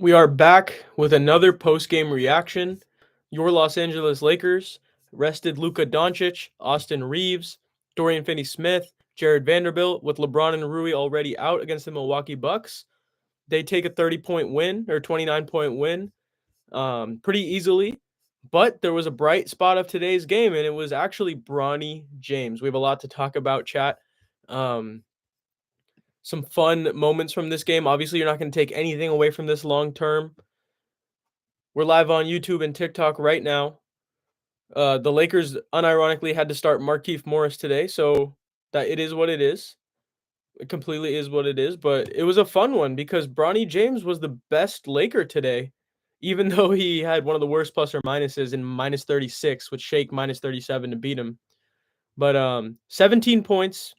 We are back with another post-game reaction. Your Los Angeles Lakers rested Luka Doncic, Austin Reaves, Dorian Finney-Smith, Jared Vanderbilt, with LeBron and Rui already out against the Milwaukee Bucks. They take a 30-point win or 29-point win pretty easily. But there was a bright spot of today's game, and it was actually Bronny James. We have a lot to talk about, chat. Um, some fun moments from this game. Obviously, you're not going to take anything away from this long term. We're live on YouTube and TikTok right now. The Lakers unironically had to start Markieff Morris today, so that it is what it is. It completely is what it is, but it was a fun one because Bronny James was the best Laker today, even though he had one of the worst plus or minuses in minus 36 with Shake minus 37 to beat him. But 17 points,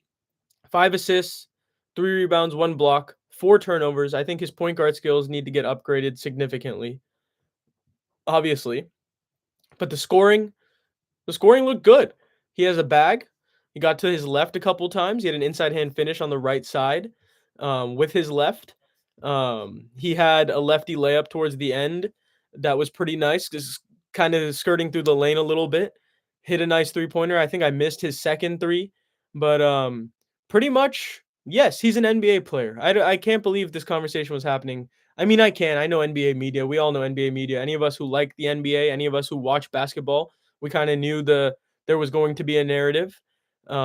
5 assists, 3 rebounds, 1 block, 4 turnovers. I think his point guard skills need to get upgraded significantly, obviously. But the scoring looked good. He has a bag. He got to his left a couple times. He had an inside hand finish on the right side with his left. He had a lefty layup towards the end that was pretty nice, just kind of skirting through the lane a little bit. Hit a nice three-pointer. I think I missed his second three, but pretty much, yes, he's an NBA player. I can't believe this conversation was happening. I mean, I can. I know NBA media. We all know NBA media. Any of us who like the NBA, any of us who watch basketball, we kind of knew there was going to be a narrative. There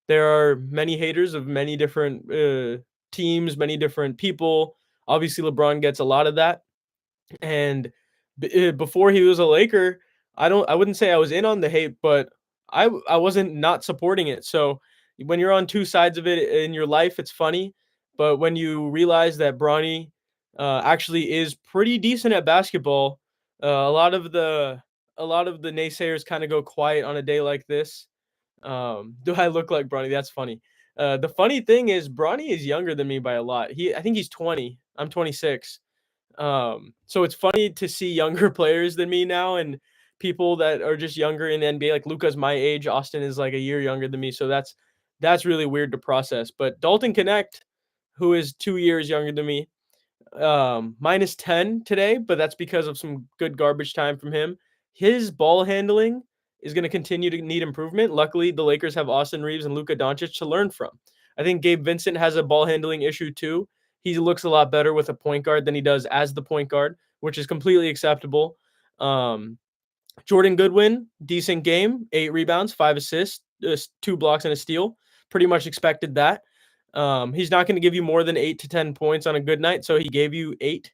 are many haters of many different teams, many different people. Obviously, LeBron gets a lot of that. And before he was a Laker, I wouldn't say I was in on the hate, but I wasn't not supporting it. So when you're on two sides of it in your life, it's funny. But when you realize that Bronny actually is pretty decent at basketball, a lot of the naysayers kind of go quiet on a day like this. Do I look like Bronny? That's funny. The funny thing is Bronny is younger than me by a lot. I think he's 20. I'm 26. So it's funny to see younger players than me now and people that are just younger in the NBA. Like Luka's my age. Austin is like a year younger than me. So that's really weird to process. But Dalton Connect, who is 2 years younger than me, minus 10 today, but that's because of some good garbage time from him. His ball handling is going to continue to need improvement. Luckily, the Lakers have Austin Reaves and Luka Doncic to learn from. I think Gabe Vincent has a ball handling issue too. He looks a lot better with a point guard than he does as the point guard, which is completely acceptable. Jordan Goodwin, decent game, 8 rebounds, 5 assists, 2 blocks and a steal. Pretty much expected that. He's not going to give you more than 8 to 10 points on a good night, so he gave you 8,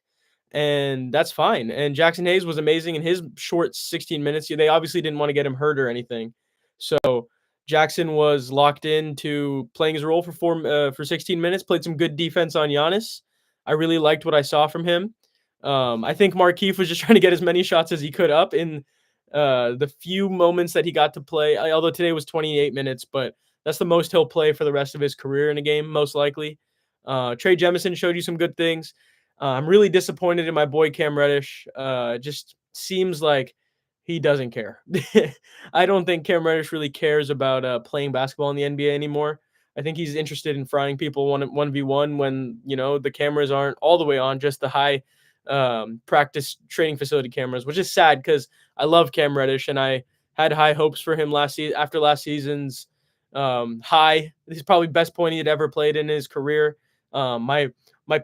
and that's fine. And Jackson Hayes was amazing in his short 16 minutes. They obviously didn't want to get him hurt or anything, so Jackson was locked into playing his role for 16 minutes. Played some good defense on Giannis. I really liked what I saw from him. I think Markieff was just trying to get as many shots as he could up in the few moments that he got to play. Although today was 28 minutes, but that's the most he'll play for the rest of his career in a game, most likely. Trey Jemison showed you some good things. I'm really disappointed in my boy Cam Reddish. Just seems like he doesn't care. I don't think Cam Reddish really cares about playing basketball in the NBA anymore. I think he's interested in frying people 1v1 when, the cameras aren't all the way on, just the high practice training facility cameras, which is sad because I love Cam Reddish and I had high hopes for him after last season's high. He's probably best point he had ever played in his career. My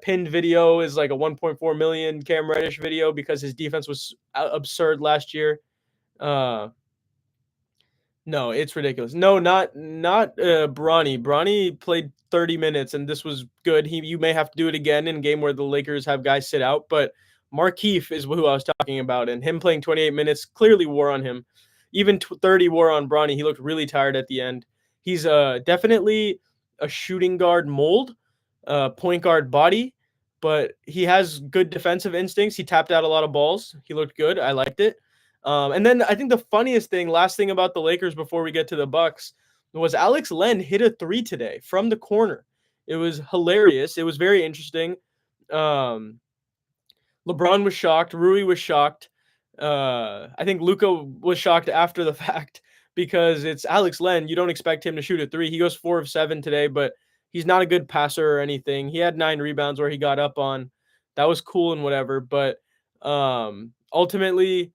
pinned video is like a 1.4 million Cam Reddish video because his defense was absurd last year. No, it's ridiculous. No, not Bronny. Bronny played 30 minutes and this was good. You may have to do it again in a game where the Lakers have guys sit out, but Markieff is who I was talking about, and him playing 28 minutes clearly wore on him. Even 30 wore on Bronny. He looked really tired at the end. He's definitely a shooting guard mold, point guard body, but he has good defensive instincts. He tapped out a lot of balls. He looked good. I liked it. And then I think the funniest thing, last thing about the Lakers before we get to the Bucks, was Alex Len hit a 3 today from the corner. It was hilarious. It was very interesting. LeBron was shocked. Rui was shocked. I think Luka was shocked after the fact because it's Alex Len. You don't expect him to shoot a 3. He goes 4 of 7 today, but he's not a good passer or anything. He had 9 rebounds where he got up on That was cool and whatever, but ultimately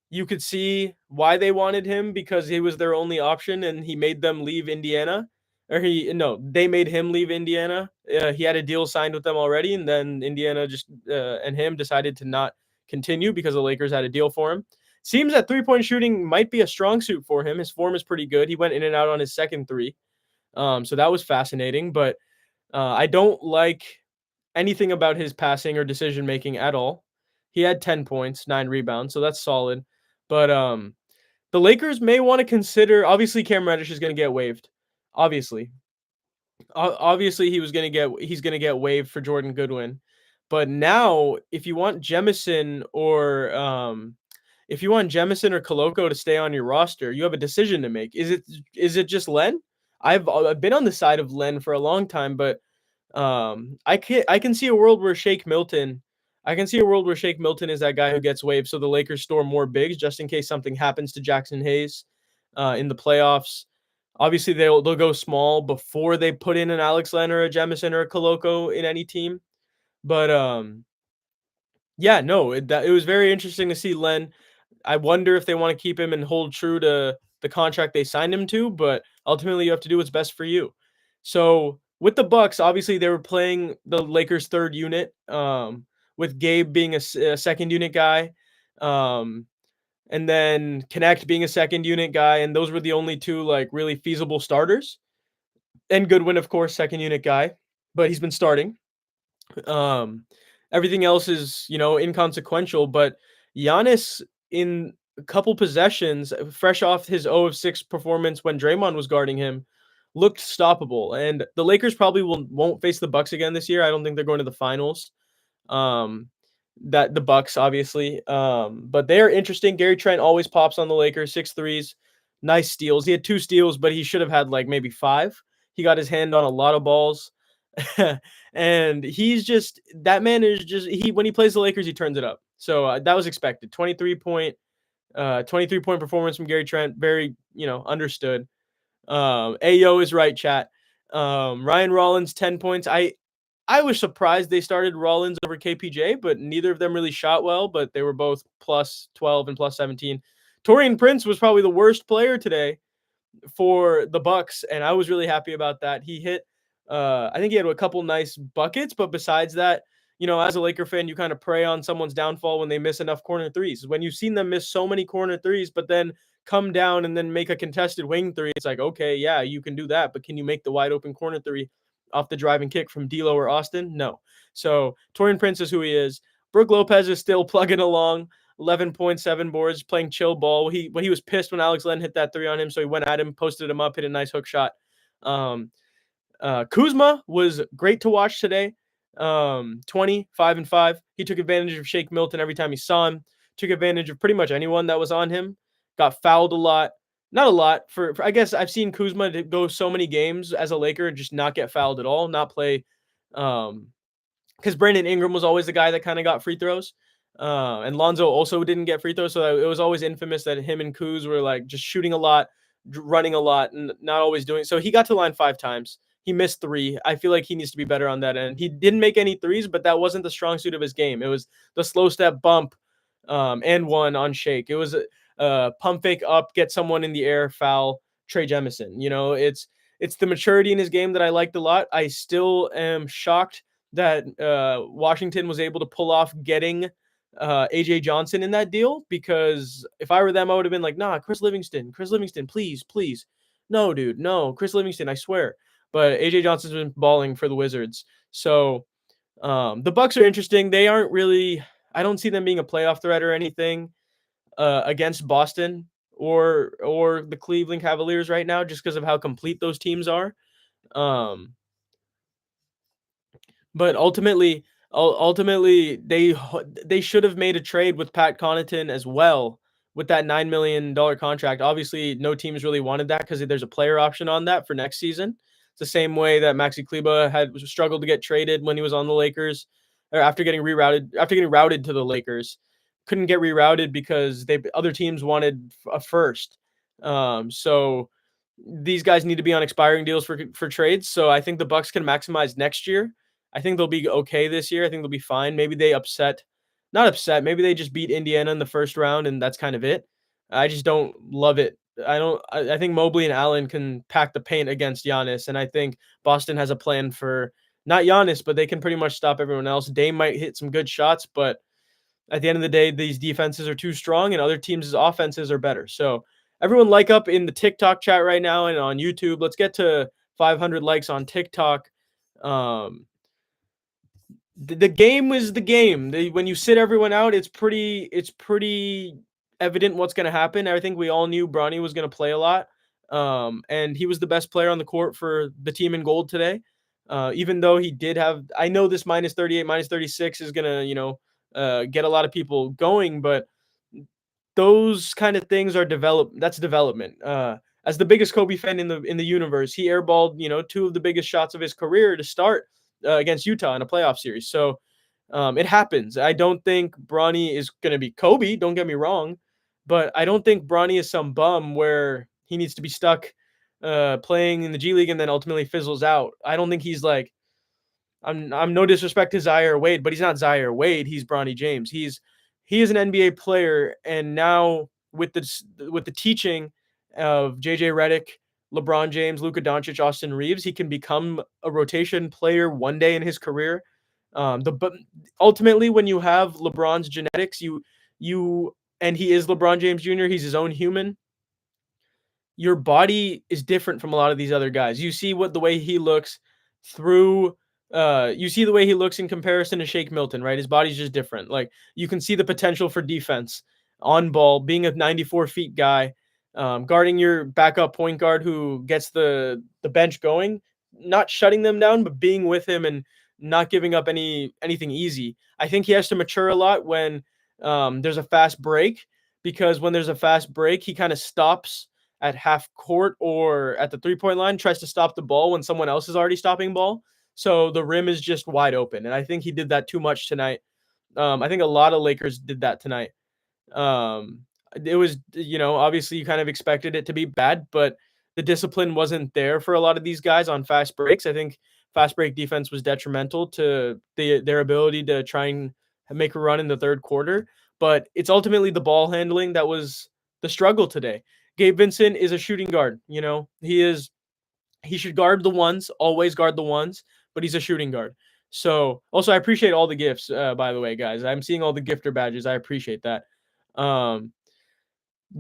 you could see why they wanted him because he was their only option and he made them leave Indiana. They made him leave Indiana. He had a deal signed with them already, and then Indiana just and him decided to not continue because the Lakers had a deal for him. Seems that 3-point shooting might be a strong suit for him. His form is pretty good. He went in and out on his second three. So that was fascinating, but I don't like anything about his passing or decision making at all. He had 10 points, 9 rebounds, so that's solid. But the Lakers may want to consider. Obviously, Cam Reddish is going to get waived. Obviously, he's going to get waived for Jordan Goodwin. But now, if you want Jemison or Koloko to stay on your roster, you have a decision to make. Is it just Len? I've been on the side of Len for a long time, but I can see a world where Shake Milton. I can see a world where Shake Milton is that guy who gets waived, so the Lakers store more bigs just in case something happens to Jackson Hayes in the playoffs. Obviously, they'll go small before they put in an Alex Len or a Jemison or a Koloko in any team. But yeah, no, it was very interesting to see Len. I wonder if they want to keep him and hold true to the contract they signed him to, but ultimately you have to do what's best for you. So with the Bucks, obviously they were playing the Lakers' third unit, with Gabe being a second unit guy, and then Connect being a second unit guy, and those were the only two like really feasible starters. And Goodwin, of course, second unit guy, but he's been starting. Um, Everything else is, inconsequential, but Giannis in a couple possessions, fresh off his 0 of 6 performance when Draymond was guarding him, looked stoppable. And the Lakers probably won't face the Bucks again this year. I don't think they're going to the finals. That the Bucks, obviously. But they're interesting. Gary Trent always pops on the Lakers, 6 threes, nice steals. He had 2 steals, but he should have had like maybe 5. He got his hand on a lot of balls. And that man is just when he plays the Lakers, he turns it up. So that was expected. 23-point performance from Gary Trent. Very, understood. Ayo is right, chat. Ryan Rollins, 10 points. I was surprised they started Rollins over KPJ, but neither of them really shot well, but they were both plus 12 and plus 17. Taurean Prince was probably the worst player today for the Bucks, and I was really happy about that. He hit I think he had a couple nice buckets, but besides that, as a Laker fan, you kind of prey on someone's downfall when they miss enough corner threes. When you've seen them miss so many corner threes, but then come down and then make a contested wing three, it's like, okay, yeah, you can do that, but can you make the wide open corner three off the driving kick from D'Lo or Austin? No. So Taurean Prince is who he is. Brook Lopez is still plugging along. 11.7 boards, playing chill ball. He was pissed when Alex Len hit that three on him, so he went at him, posted him up, hit a nice hook shot. Kuzma was great to watch today. 20, 5 and 5. He took advantage of Shake Milton every time he saw him. Took advantage of pretty much anyone that was on him. Got fouled a lot. Not a lot. For I guess I've seen Kuzma go so many games as a Laker and just not get fouled at all, not play. Because Brandon Ingram was always the guy that kind of got free throws. And Lonzo also didn't get free throws, so it was always infamous that him and Kuz were like just shooting a lot, running a lot, and not always doing. So he got to the line 5 times. He missed 3. I feel like he needs to be better on that end. He didn't make any threes, but that wasn't the strong suit of his game. It was the slow step bump, and one on Shake. It was a pump fake up, get someone in the air, foul, Trey Jemison. It's the maturity in his game that I liked a lot. I still am shocked that Washington was able to pull off getting AJ Johnson in that deal, because if I were them, I would have been like, nah, Chris Livingston, please. No, dude, no, Chris Livingston, I swear. But AJ Johnson's been balling for the Wizards. So the Bucks are interesting. They aren't really, I don't see them being a playoff threat or anything against Boston or the Cleveland Cavaliers right now, just because of how complete those teams are. But ultimately, they should have made a trade with Pat Connaughton as well with that $9 million contract. Obviously, no teams really wanted that because there's a player option on that for next season. It's the same way that Maxi Kleber had struggled to get traded when he was on the Lakers, or after getting routed to the Lakers. Couldn't get rerouted because other teams wanted a first. So these guys need to be on expiring deals for trades. So I think the Bucks can maximize next year. I think they'll be okay this year. I think they'll be fine. Maybe they not upset. Maybe they just beat Indiana in the first round, and that's kind of it. I just don't love it. I don't. I think Mobley and Allen can pack the paint against Giannis, and I think Boston has a plan for not Giannis, but they can pretty much stop everyone else. Dame might hit some good shots, but at the end of the day, these defenses are too strong, and other teams' offenses are better. So everyone like up in the TikTok chat right now and on YouTube. Let's get to 500 likes on TikTok. The game was the game. When you sit everyone out, it's pretty evident what's going to happen. I think we all knew Bronny was going to play a lot, and he was the best player on the court for the team in gold today. Even though he did have, I know this minus 38, minus 36 is going to get a lot of people going, but those kind of things are that's development. As the biggest Kobe fan in the universe, he airballed, two of the biggest shots of his career to start against Utah in a playoff series. So it happens. I don't think Bronny is going to be Kobe, don't get me wrong, but I don't think Bronny is some bum where he needs to be stuck playing in the G League and then ultimately fizzles out. I don't think he's like, I'm no disrespect to Zaire Wade, but he's not Zaire Wade. He's Bronny James. He is an NBA player, and now with the teaching of JJ Redick, LeBron James, Luka Doncic, Austin Reaves, he can become a rotation player one day in his career. But ultimately, when you have LeBron's genetics, and he is LeBron James Jr., he's his own human. Your body is different from a lot of these other guys. You see the way he looks through. You see the way he looks in comparison to Shake Milton, right? His body's just different. Like you can see the potential for defense on ball, being a 94 feet guy, guarding your backup point guard who gets the bench going, not shutting them down, but being with him and not giving up anything easy. I think he has to mature a lot when there's a fast break, because when there's a fast break, he kind of stops at half court or at the 3-point line, tries to stop the ball when someone else is already stopping ball. So the rim is just wide open. And I think he did that too much tonight. I think a lot of Lakers did that tonight. It was, obviously you kind of expected it to be bad, but the discipline wasn't there for a lot of these guys on fast breaks. I think fast break defense was detrimental to their ability to try and make a run in the third quarter. But it's ultimately the ball handling that was the struggle today. Gabe Vincent is a shooting guard. He should guard the ones, always guard the ones, but he's a shooting guard. So also I appreciate all the gifts, by the way, guys. I'm seeing all the gifter badges. I appreciate that.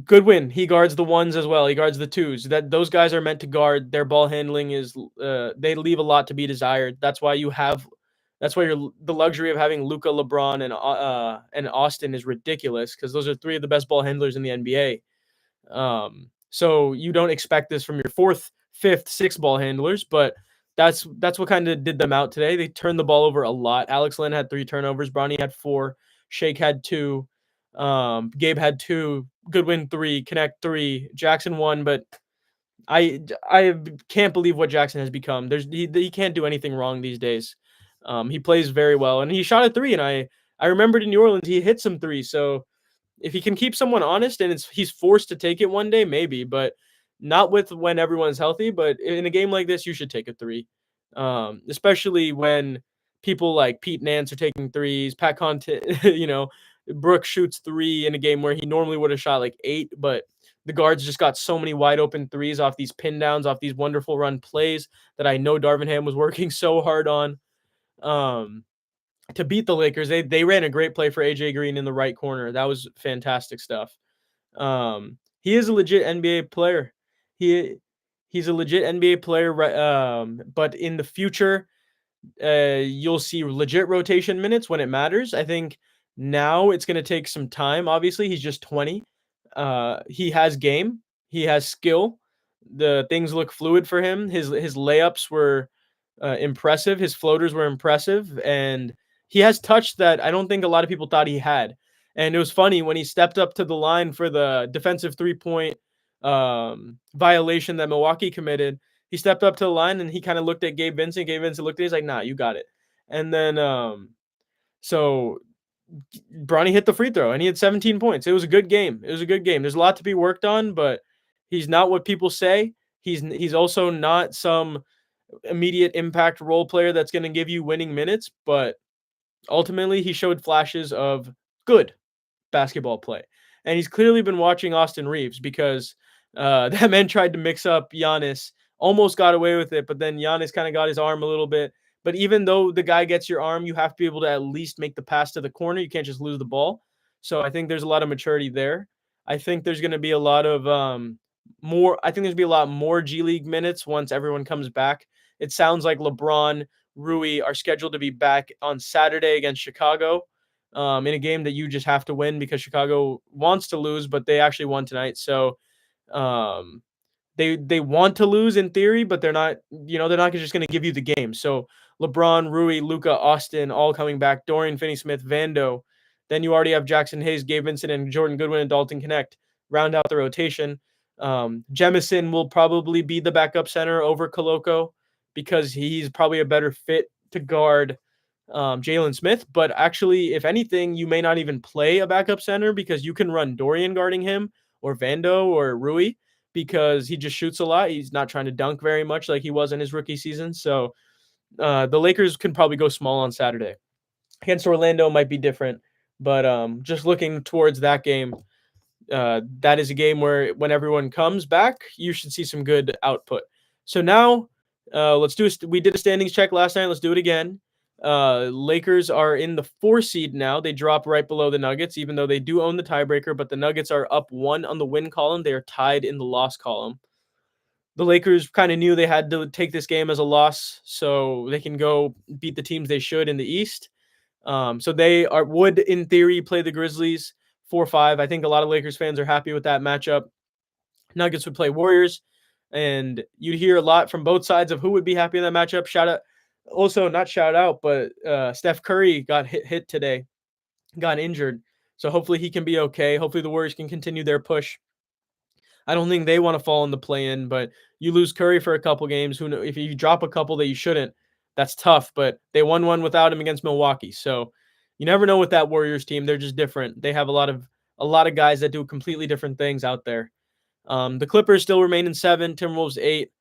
Good win. He guards the ones as well. He guards the twos. Those guys are meant to guard. Their ball handling is they leave a lot to be desired. That's why the luxury of having Luka, LeBron, and Austin is ridiculous, because those are three of the best ball handlers in the NBA. So you don't expect this from your fourth, fifth, sixth ball handlers, but that's what kind of did them out today. They turned the ball over a lot. Alex Len had 3 turnovers. Bronny had 4. Shake had 2. Gabe had 2. Goodwin 3. Connect 3. Jackson 1. But I can't believe what Jackson has become. He can't do anything wrong these days. He plays very well, and he shot a 3. And I remembered in New Orleans he hit some 3. So if he can keep someone honest and he's forced to take it one day, maybe, but not when everyone's healthy. But in a game like this, you should take a 3, especially when people like Pete Nance are taking 3s. Pat Connaughton, Brooks shoots 3 in a game where he normally would have shot like 8, but the guards just got so many wide open 3s off these pin downs, off these wonderful run plays that I know Darvin Ham was working so hard on. To beat the Lakers, they ran a great play for AJ Green in the right corner. That was fantastic stuff. He is a legit NBA player. He's a legit NBA player, but in the future, you'll see legit rotation minutes when it matters. I think now it's going to take some time. Obviously, he's just 20. He has game. He has skill. The things look fluid for him. His layups were impressive. His floaters were impressive, and he has touch that I don't think a lot of people thought he had. And it was funny when he stepped up to the line for the defensive 3-point violation that Milwaukee committed. He stepped up to the line and he kind of looked at Gabe Vincent. Gabe Vincent looked at him, he's like, nah, you got it. And then so Bronny hit the free throw and he had 17 points. It was a good game. There's a lot to be worked on, but he's not what people say. He's also not some immediate impact role player that's going to give you winning minutes, but ultimately he showed flashes of good basketball play. And he's clearly been watching Austin Reaves because that man tried to mix up Giannis, almost got away with it, but then Giannis kind of got his arm a little bit. But even though the guy gets your arm, you have to be able to at least make the pass to the corner. You can't just lose the ball. So I think there's a lot of maturity there. I think there's going to be a lot of more. I think there's going to be a lot more G League minutes once everyone comes back. It sounds like LeBron, Rui are scheduled to be back on Saturday against Chicago in a game that you just have to win because Chicago wants to lose, but they actually won tonight. So um, they want to lose in theory, but they're not. They're not just going to give you the game. So LeBron, Rui, Luka, Austin, all coming back. Dorian Finney-Smith, Vando. Then you already have Jackson Hayes, Gabe Vincent, and Jordan Goodwin and Dalton Connect round out the rotation. Jemison will probably be the backup center over Koloko because he's probably a better fit to guard Jalen Smith. But actually, if anything, you may not even play a backup center because you can run Dorian guarding him or Vando or Rui because he just shoots a lot. He's not trying to dunk very much like he was in his rookie season. So the Lakers can probably go small on Saturday. Against Orlando might be different, but just looking towards that game, that is a game where when everyone comes back, you should see some good output. So now let's do we did a standings check last night. Let's do it again. Lakers are in the 4 seed now. They drop right below the Nuggets, even though they do own the tiebreaker, but the Nuggets are up 1 on the win column. They are tied in the loss column. The Lakers kind of knew they had to take this game as a loss so they can go beat the teams they should in the East. So they would, in theory, play the Grizzlies 4-5. I think a lot of Lakers fans are happy with that matchup. Nuggets would play Warriors, and you'd hear a lot from both sides of who would be happy in that matchup. But Steph Curry got hit today, got injured. So hopefully he can be okay. Hopefully the Warriors can continue their push. I don't think they want to fall in the play-in, but you lose Curry for a couple games. Who know if you drop a couple that you shouldn't, that's tough. But they won one without him against Milwaukee, so you never know with that Warriors team. They're just different. They have a lot of guys that do completely different things out there. The Clippers still remain in 7, Timberwolves 8.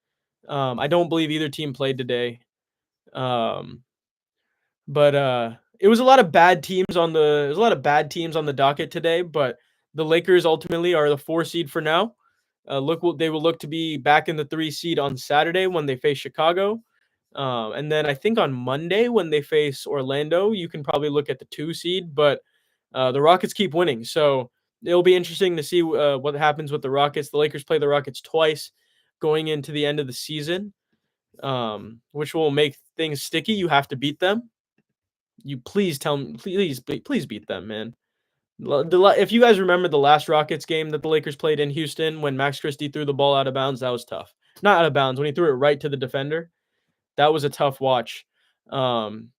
I don't believe either team played today. But it was a lot of bad teams on the docket today, but the Lakers ultimately are the 4 seed for now. They will look to be back in the 3 seed on Saturday when they face Chicago. And then I think on Monday when they face Orlando, you can probably look at the 2 seed, but the Rockets keep winning. So it'll be interesting to see what happens with the Rockets. The Lakers play the Rockets twice going into the end of the season, which will make things sticky. You have to beat them. You please beat them, man. If you guys remember the last Rockets game that the Lakers played in Houston when Max Christie threw the ball out of bounds, that was tough. Not out of bounds, when he threw it right to the defender. That was a tough watch. Then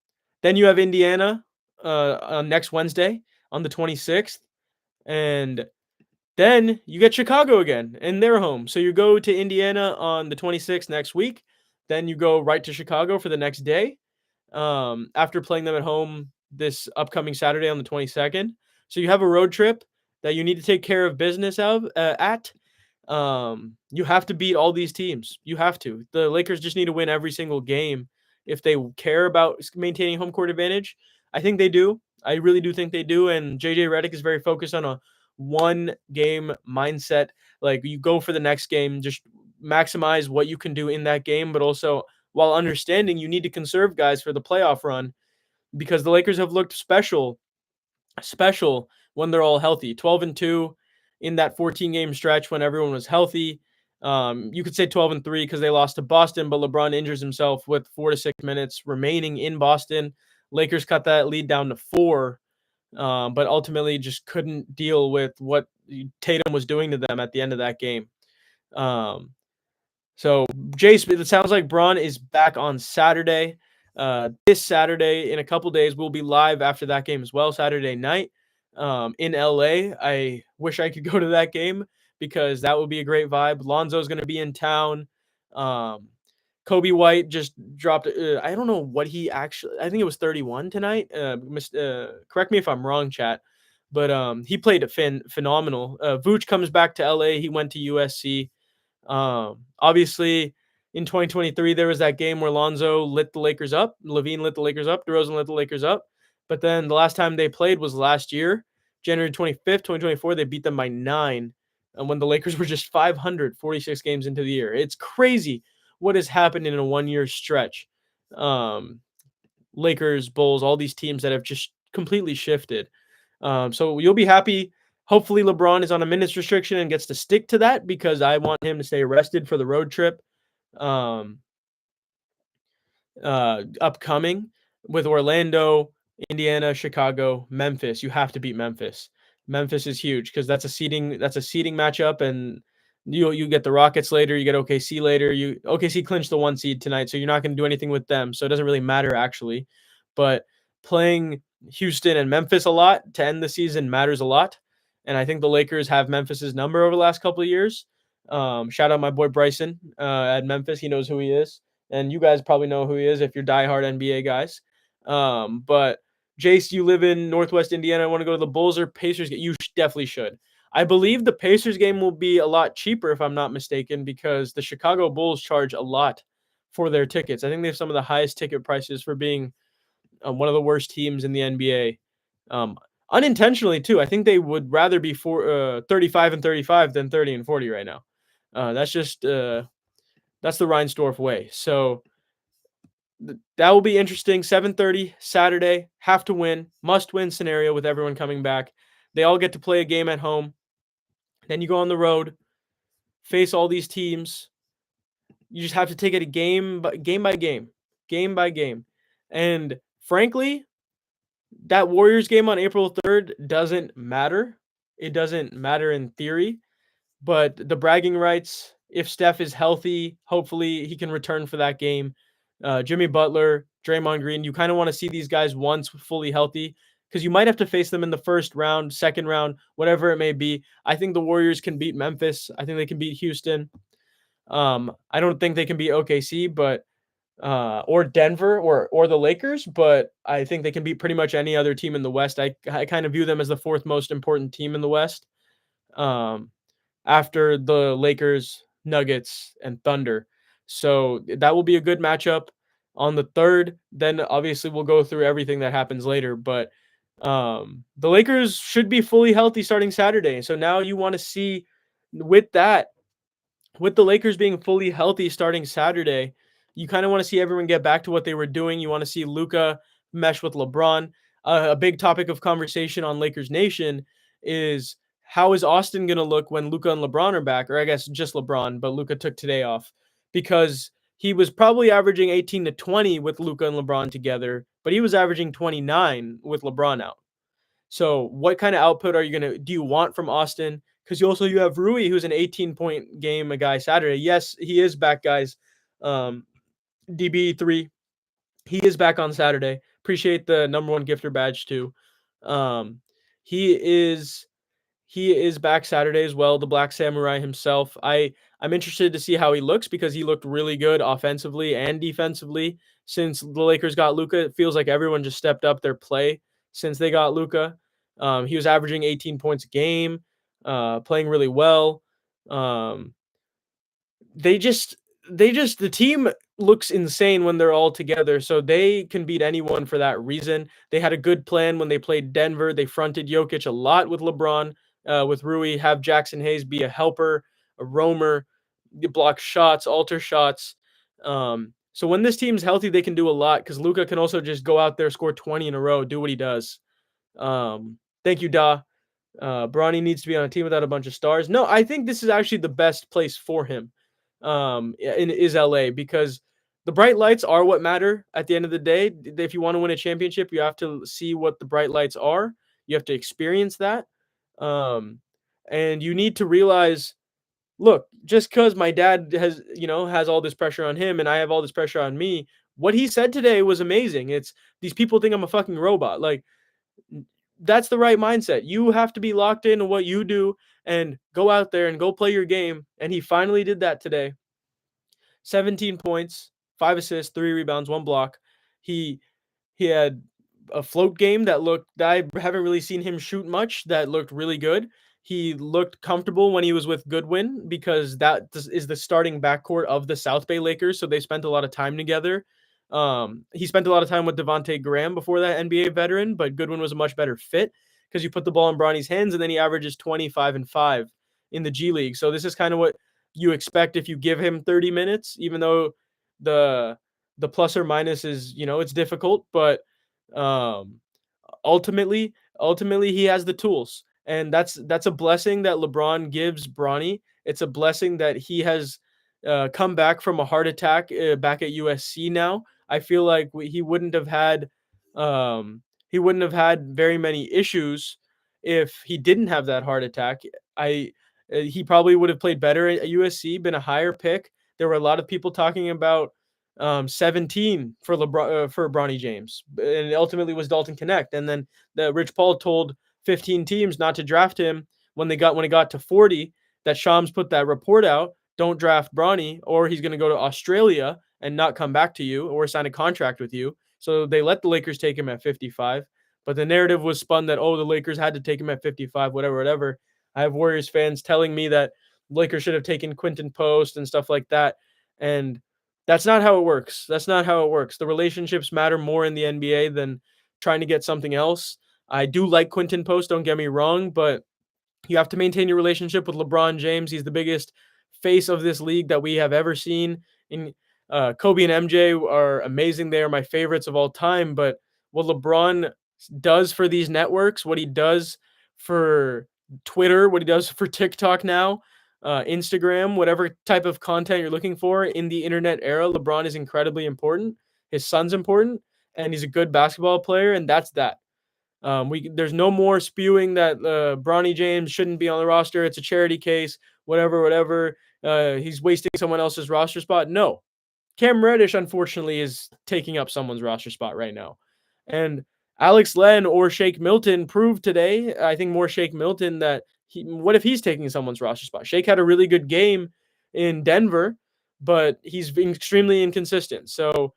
you have Indiana on next Wednesday on the 26th. And then you get Chicago again in their home. So you go to Indiana on the 26th next week. Then you go right to Chicago for the next day after playing them at home this upcoming Saturday on the 22nd. So you have a road trip that you need to take care of business at. You have to beat all these teams. You have to. The Lakers just need to win every single game if they care about maintaining home court advantage. I think they do. I really do think they do. And JJ Redick is very focused on a 1-game mindset. Like, you go for the next game, just maximize what you can do in that game, but also while understanding you need to conserve guys for the playoff run because the Lakers have looked special when they're all healthy. 12-2 in that 14-game stretch when everyone was healthy. You could say 12-3 because they lost to Boston, but LeBron injures himself with 4 to 6 minutes remaining in Boston. Lakers cut that lead down to 4, but ultimately just couldn't deal with what Tatum was doing to them at the end of that game. So Jace, it sounds like Bron is back on Saturday. This Saturday, in a couple days, we'll be live after that game as well, Saturday night in LA. I wish I could go to that game because that would be a great vibe. Lonzo's going to be in town. Kobe White just dropped. I don't know what he actually. I think it was 31 tonight. Correct me if I'm wrong, chat. But he played phenomenal. Vooch comes back to LA. He went to USC. Obviously, In 2023, there was that game where Lonzo lit the Lakers up, Levine lit the Lakers up, DeRozan lit the Lakers up. But then the last time they played was last year, January 25th, 2024. They beat them by 9, and when the Lakers were just 546 games into the year. It's crazy what has happened in a 1-year stretch. Lakers, Bulls, all these teams that have just completely shifted. So you'll be happy. Hopefully LeBron is on a minutes restriction and gets to stick to that, because I want him to stay rested for the road trip upcoming with Orlando, Indiana, Chicago, Memphis. You have to beat Memphis. Memphis is huge because that's a seeding matchup, and you get the Rockets later, you get OKC later. OKC clinched the 1 seed tonight, so you're not going to do anything with them. So it doesn't really matter actually. But playing Houston and Memphis a lot to end the season matters a lot. And I think the Lakers have Memphis's number over the last couple of years. Shout out my boy Bryson at Memphis. He knows who he is. And you guys probably know who he is if you're diehard NBA guys. But Jace, you live in Northwest Indiana. I want to go to the Bulls or Pacers game. You definitely should. I believe the Pacers game will be a lot cheaper, if I'm not mistaken, because the Chicago Bulls charge a lot for their tickets. I think they have some of the highest ticket prices for being one of the worst teams in the NBA. Unintentionally, too. I think they would rather be 35 and 35 than 30 and 40 right now. That's just that's the Reinsdorf way. So that will be interesting. 7:30 Saturday, have to win, must win scenario with everyone coming back. They all get to play a game at home. Then you go on the road, face all these teams. You just have to take it game by game. And frankly, that Warriors game on April 3rd doesn't matter. It doesn't matter in theory, but the bragging rights, if Steph is healthy, hopefully he can return for that game. Jimmy Butler, Draymond Green, you kind of want to see these guys once fully healthy, because you might have to face them in the first round, second round, whatever it may be. I think the Warriors can beat Memphis. I think they can beat Houston. I don't think they can beat OKC, but or Denver or the Lakers, but I think they can beat pretty much any other team in the West. I kind of view them as the fourth most important team in the West, after the Lakers, Nuggets, and Thunder. So that will be a good matchup on the 3rd. Then obviously we'll go through everything that happens later, but the Lakers should be fully healthy starting Saturday. So now you want to see with the Lakers being fully healthy starting Saturday, you kind of want to see everyone get back to what they were doing. You want to see Luka mesh with LeBron. A big topic of conversation on Lakers Nation is, how is Austin going to look when Luka and LeBron are back? Or I guess just LeBron, but Luka took today off, because he was probably averaging 18 to 20 with Luka and LeBron together, but he was averaging 29 with LeBron out. So what kind of output do you want from Austin? Because you have Rui, who's an 18-point game a guy Saturday. Yes, he is back, guys. DB3, he is back on Saturday. Appreciate the number 1 gifter badge too. He is back Saturday as well, the Black Samurai himself. I'm interested to see how he looks, because he looked really good offensively and defensively since the Lakers got Luka. It feels like everyone just stepped up their play since they got Luka. He was averaging 18 points a game, playing really well. The team looks insane when they're all together, so they can beat anyone for that reason. They had a good plan when they played Denver. They fronted Jokic a lot with LeBron, with Rui, have Jackson Hayes be a helper, a roamer, block shots, alter shots. So when this team's healthy, they can do a lot, because Luka can also just go out there, score 20 in a row, do what he does. Thank you, Da. Bronny needs to be on a team without a bunch of stars. No, I think this is actually the best place for him, is LA, because the bright lights are what matter at the end of the day. If you want to win a championship, you have to see what the bright lights are. You have to experience that. And you need to realize, look, just because my dad has all this pressure on him and I have all this pressure on me, what he said today was amazing. It's, these people think I'm a fucking robot. Like, that's the right mindset. You have to be locked into what you do and go out there and go play your game. And he finally did that today. 17 points, 5 assists, 3 rebounds, 1 block. He had a float game that I haven't really seen him shoot much, that looked really good. he looked comfortable when he was with Goodwin because that is the starting backcourt of the South Bay Lakers. So they spent a lot of time together. He spent a lot of time with Devontae Graham before that NBA veteran, but Goodwin was a much better fit because you put the ball in Bronny's hands and then he averages 25 and 5 in the G League. So this is kind of what you expect if you give him 30 minutes, even though the plus or minus is, it's difficult, but um ultimately he has the tools. And that's a blessing that LeBron gives Bronny. It's a blessing that he has come back from a heart attack back at USC now. I feel like he wouldn't have had very many issues if he didn't have that heart attack. He probably would have played better at USC, been a higher pick. There were a lot of people talking about 17 for LeBron for Bronny James, and it ultimately was Dalton Connect. And then Rich Paul told 15 teams not to draft him when it got to 40. That Shams put that report out: don't draft Bronny, or he's going to go to Australia and not come back to you, or sign a contract with you. So they let the Lakers take him at 55. But the narrative was spun that, the Lakers had to take him at 55, whatever. I have Warriors fans telling me that Lakers should have taken Quinton Post and stuff like that. And that's not how it works. That's not how it works. The relationships matter more in the NBA than trying to get something else. I do like Quinton Post, don't get me wrong, but you have to maintain your relationship with LeBron James. He's the biggest face of this league that we have ever seen. And Kobe and MJ are amazing. They are my favorites of all time. But what LeBron does for these networks, what he does for Twitter, what he does for TikTok now, Instagram, whatever type of content you're looking for in the internet era, LeBron is incredibly important. His son's important, and he's a good basketball player, and that's that. There's no more spewing that Bronny James shouldn't be on the roster. It's a charity case, whatever. He's wasting someone else's roster spot. No, Cam Reddish, unfortunately, is taking up someone's roster spot right now. And Alex Len or Shake Milton proved today, I think more Shake Milton, that what if he's taking someone's roster spot? Shake had a really good game in Denver, but he's been extremely inconsistent. So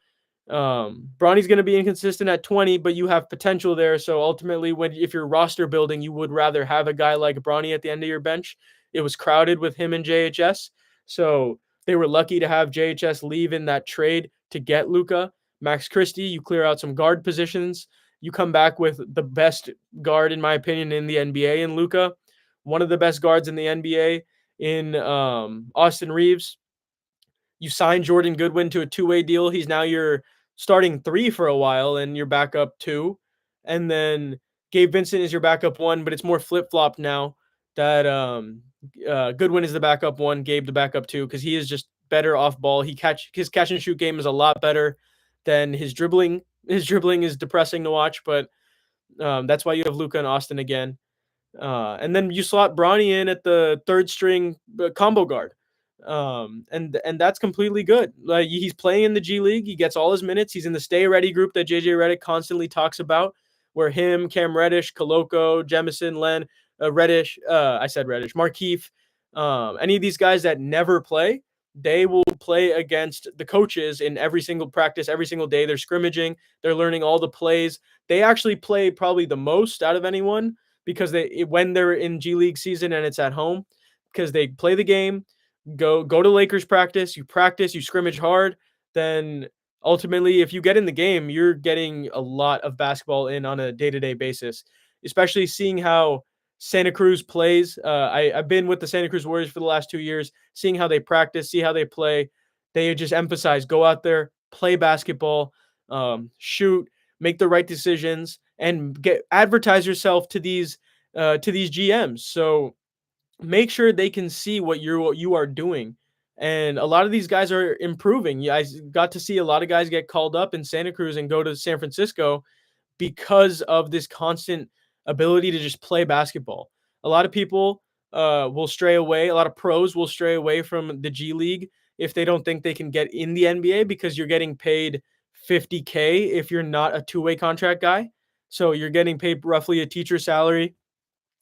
Bronny's going to be inconsistent at 20, but you have potential there. So ultimately, if you're roster building, you would rather have a guy like Bronny at the end of your bench. It was crowded with him and JHS. So they were lucky to have JHS leave in that trade to get Luka. Max Christie, you clear out some guard positions. You come back with the best guard, in my opinion, in the NBA in Luka. One of the best guards in the NBA in Austin Reaves. You signed Jordan Goodwin to a two-way deal. He's now your starting 3 for a while and your backup 2. And then Gabe Vincent is your backup 1, but it's more flip-flop now that Goodwin is the backup 1, Gabe the backup 2, because he is just better off ball. His catch and shoot game is a lot better than his dribbling. His dribbling is depressing to watch, but that's why you have Luka and Austin again. And then you slot Bronny in at the third string combo guard. And that's completely good. Like, he's playing in the G League. He gets all his minutes. He's in the Stay Ready group that JJ Redick constantly talks about, where him, Cam Reddish, Koloko, Jemison, Len, Reddish, Markeef, any of these guys that never play, they will play against the coaches in every single practice, every single day. They're scrimmaging. They're learning all the plays. They actually play probably the most out of anyone because when they're in G League season and it's at home, because they play the game, go to Lakers practice, you scrimmage hard, then ultimately if you get in the game, you're getting a lot of basketball in on a day-to-day basis, especially seeing how Santa Cruz plays. I've been with the Santa Cruz Warriors for the last 2 years, seeing how they practice, see how they play. They just emphasize, go out there, play basketball, shoot, make the right decisions, and advertise yourself to these GMs. So make sure they can see what you are doing. And a lot of these guys are improving. Yeah, I got to see a lot of guys get called up in Santa Cruz and go to San Francisco because of this constant ability to just play basketball. A lot of people will stray away. A lot of pros will stray away from the G League if they don't think they can get in the NBA, because you're getting paid $50K if you're not a two-way contract guy. So you're getting paid roughly a teacher salary,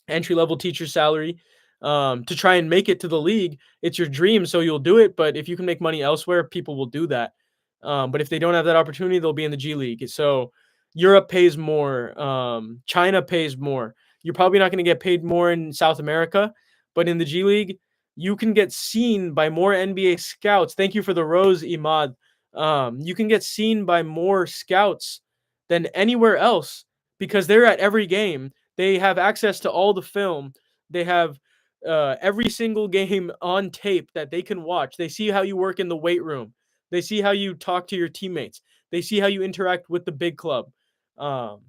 entry-level teacher salary, to try and make it to the league. It's your dream, so you'll do it. But if you can make money elsewhere, people will do that. But if they don't have that opportunity, they'll be in the G League. So Europe pays more. China pays more. You're probably not going to get paid more in South America, but in the G League, you can get seen by more NBA scouts. Thank you for the rose, Imad. You can get seen by more scouts than anywhere else because they're at every game. They have access to all the film. They have every single game on tape that they can watch. They see how you work in the weight room. They see how you talk to your teammates. They see how you interact with the big club. Um,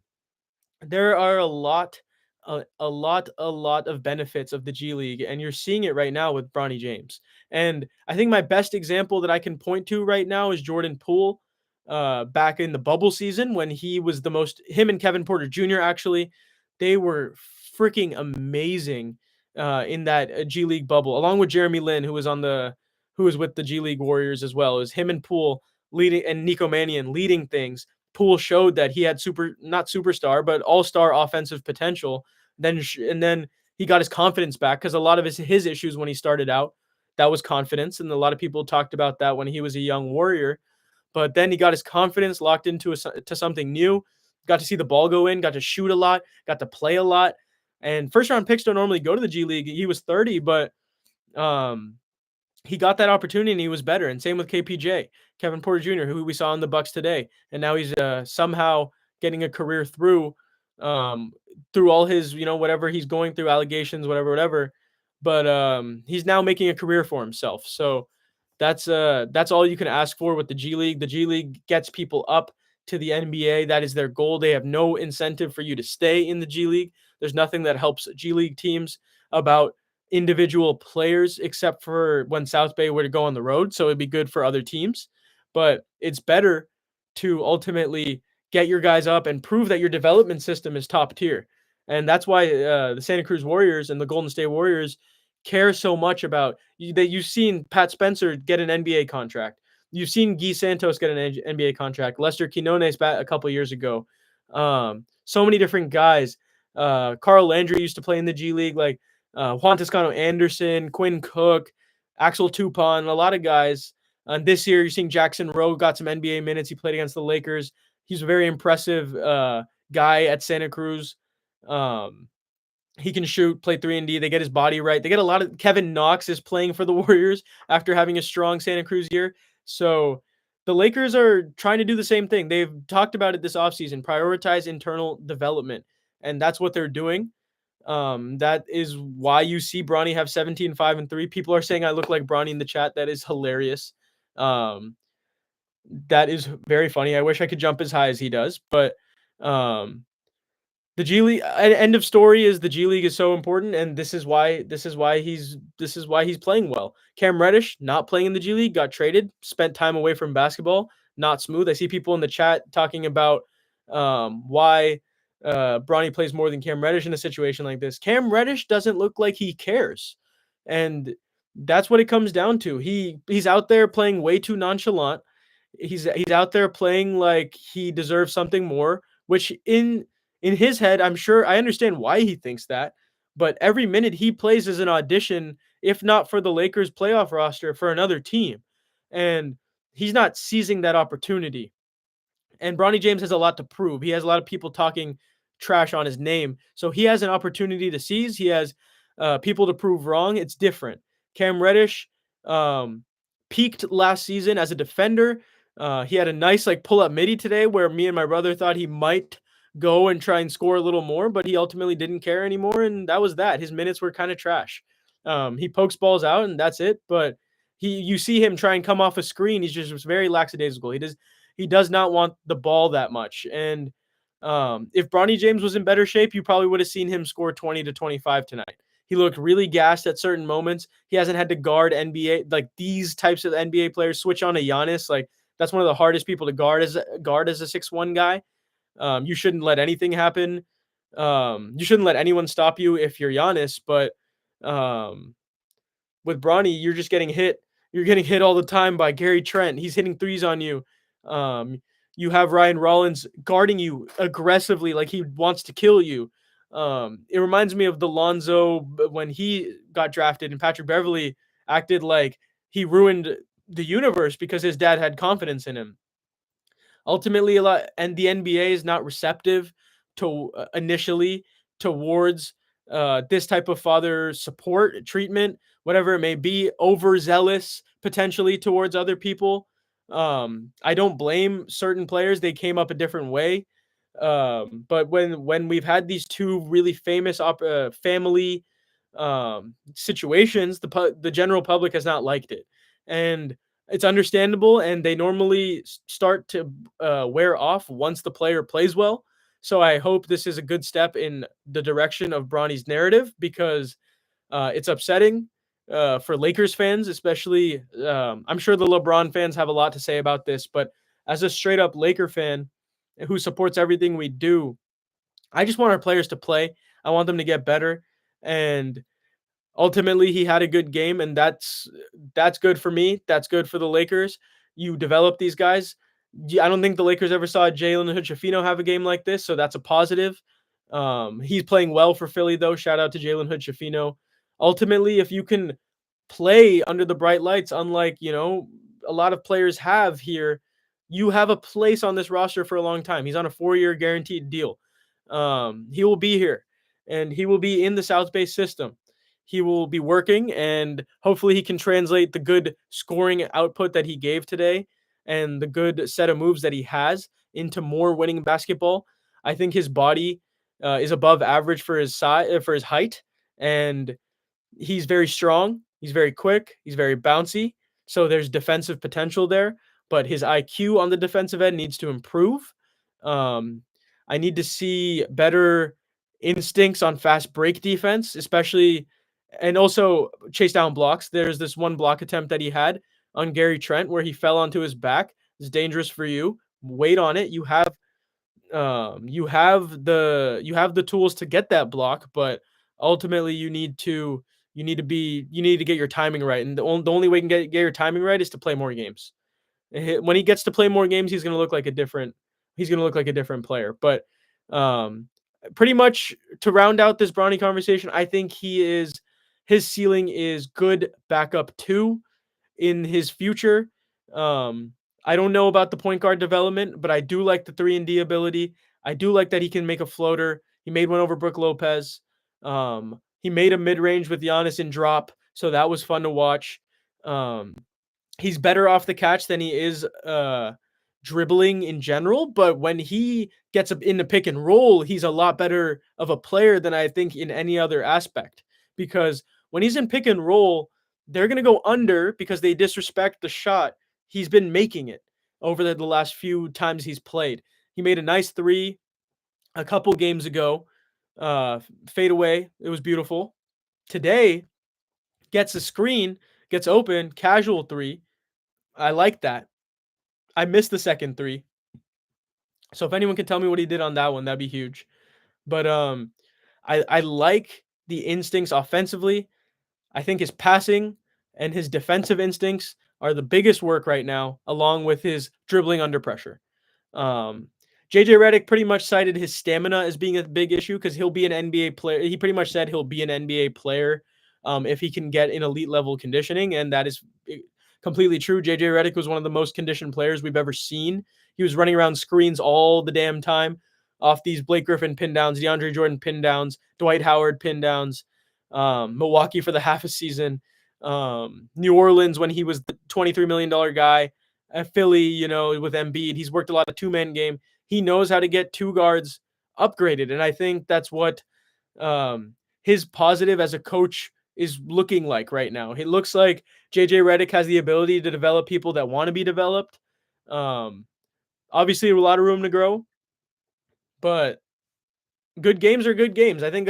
there are a lot of benefits of the G League, and you're seeing it right now with Bronny James. And I think my best example that I can point to right now is Jordan Poole. Back in the bubble season when he was him and Kevin Porter Jr. actually, they were freaking amazing in that G League bubble, along with Jeremy Lin, who was with the G League Warriors as well. Is him and Poole leading, and Nico Mannion leading things. Poole showed that he had not superstar, but all-star offensive potential. Then he got his confidence back because a lot of his issues when he started out, that was confidence, and a lot of people talked about that when he was a young Warrior. But then he got his confidence locked into to something new. Got to see the ball go in, got to shoot a lot, got to play a lot. And first-round picks don't normally go to the G League. He was 30, but he got that opportunity and he was better. And same with KPJ, Kevin Porter Jr., who we saw in the Bucks today, and now he's somehow getting a career through all his whatever he's going through, allegations, whatever. But he's now making a career for himself. So that's all you can ask for with the G League. The G League gets people up to the NBA. That is their goal. They have no incentive for you to stay in the G League. There's nothing that helps G League teams about individual players except for when South Bay were to go on the road. So it'd be good for other teams, but it's better to ultimately get your guys up and prove that your development system is top tier. And that's why the Santa Cruz Warriors and the Golden State Warriors care so much about that. You've seen Pat Spencer get an NBA contract. You've seen Guy Santos get an NBA contract. Lester Quinones back a couple years ago. So many different guys. Carl Landry used to play in the G League. Like Juan Toscano Anderson, Quinn Cook, Axel Tupon, a lot of guys. And this year, you're seeing Jackson Rowe got some NBA minutes. He played against the Lakers. He's a very impressive guy at Santa Cruz. He can shoot, play 3-and-D. They get his body right. They get a lot of Kevin Knox is playing for the Warriors after having a strong Santa Cruz year. So the Lakers are trying to do the same thing. They've talked about it this offseason, prioritize internal development. And that's what they're doing. That is why you see Bronny have 17, 5, and 3. People are saying I look like Bronny in the chat. That is hilarious. That is very funny. I wish I could jump as high as he does, but the G League, end of story, is the G League is so important, and this is why he's playing well. Cam Reddish not playing in the G League, got traded, spent time away from basketball, not smooth. I see people in the chat talking about why Bronny plays more than Cam Reddish in a situation like this. Cam Reddish doesn't look like he cares, and that's what it comes down to. He's out there playing way too nonchalant. He's out there playing like he deserves something more, which in his head, I'm sure I understand why he thinks that, but every minute he plays is an audition, if not for the Lakers playoff roster, for another team. And he's not seizing that opportunity. And Bronny James has a lot to prove. He has a lot of people talking trash on his name. So he has an opportunity to seize. He has people to prove wrong. It's different. Cam Reddish peaked last season as a defender. He had a nice pull-up midi today where me and my brother thought he might go and try and score a little more, but he ultimately didn't care anymore, and that was that. His minutes were kind of trash. He pokes balls out, and that's it, but you see him try and come off a screen. He's just very lackadaisical. He does not want the ball that much, and if Bronny James was in better shape, you probably would have seen him score 20 to 25 tonight. He looked really gassed at certain moments. He hasn't had to guard NBA, these types of NBA players, switch on to Giannis. That's one of the hardest people to guard as a 6'1" guy. You shouldn't let anything happen. You shouldn't let anyone stop you if you're Giannis, but with Bronny, you're just getting hit. You're getting hit all the time by Gary Trent. He's hitting threes on you. You have Ryan Rollins guarding you aggressively like he wants to kill you. It reminds me of the Lonzo when he got drafted and Patrick Beverley acted like he ruined the universe because his dad had confidence in him. Ultimately, and the NBA is not receptive to initially towards this type of father support, treatment, whatever it may be, overzealous potentially towards other people. I don't blame certain players. They came up a different way. But when we've had these two really famous family situations, the general public has not liked it, and it's understandable. And they normally start to wear off once the player plays well. So I hope this is a good step in the direction of Bronny's narrative, because it's upsetting for Lakers fans, especially. I'm sure the LeBron fans have a lot to say about this, but as a straight up Laker fan who supports everything we do, I just want our players to play. I want them to get better, and ultimately he had a good game, and that's good for me. That's good for the Lakers. You develop these guys. I don't think the Lakers ever saw Jalen Hood-Schifino have a game like this, so that's a positive. He's playing well for Philly, though. Shout out to Jalen Hood-Schifino. Ultimately, if you can play under the bright lights, unlike a lot of players have here, you have a place on this roster for a long time. He's on a 4-year guaranteed deal. He will be here, and he will be in the South Bay system. He will be working, and hopefully he can translate the good scoring output that he gave today and the good set of moves that he has into more winning basketball. I think his body is above average for his size, for his height, and he's very strong. He's very quick. He's very bouncy. So there's defensive potential there, but his IQ on the defensive end needs to improve. I need to see better instincts on fast break defense, especially, and also chase down blocks. There's this one block attempt that he had on Gary Trent where he fell onto his back. It's dangerous for you. Wait on it. You have the tools to get that block, but ultimately you need to get your timing right. And the only way you can get your timing right is to play more games. When he gets to play more games, he's going to look like a different player. But pretty much to round out this Bronny conversation, I think his ceiling is good backup 2 in his future. I don't know about the point guard development, but I do like the 3-and-D ability. I do like that he can make a floater. He made one over Brook Lopez. He made a mid-range with Giannis in drop, so that was fun to watch. He's better off the catch than he is dribbling in general, but when he gets up in the pick and roll, he's a lot better of a player than I think in any other aspect, because when he's in pick and roll, they're going to go under because they disrespect the shot. He's been making it over the last few times he's played. He made a nice 3 a couple games ago. Fade away. It was beautiful. Today, gets a screen, gets open, casual 3. I like that. I missed the second 3. So if anyone can tell me what he did on that one, that'd be huge. But I like the instincts offensively. I think his passing and his defensive instincts are the biggest work right now, along with his dribbling under pressure. JJ Redick pretty much cited his stamina as being a big issue because he'll be an NBA player. He pretty much said he'll be an NBA player if he can get in elite level conditioning, and that is completely true. JJ Redick was one of the most conditioned players we've ever seen. He was running around screens all the damn time off these Blake Griffin pin downs, DeAndre Jordan pin downs, Dwight Howard pin downs, Milwaukee for the half a season, New Orleans when he was the $23 million guy, at Philly, with Embiid. He's worked a lot of two-man game. He knows how to get two guards upgraded, and I think that's what his positive as a coach is looking like right now. It looks like JJ Redick has the ability to develop people that want to be developed. Obviously, a lot of room to grow, but good games are good games. I think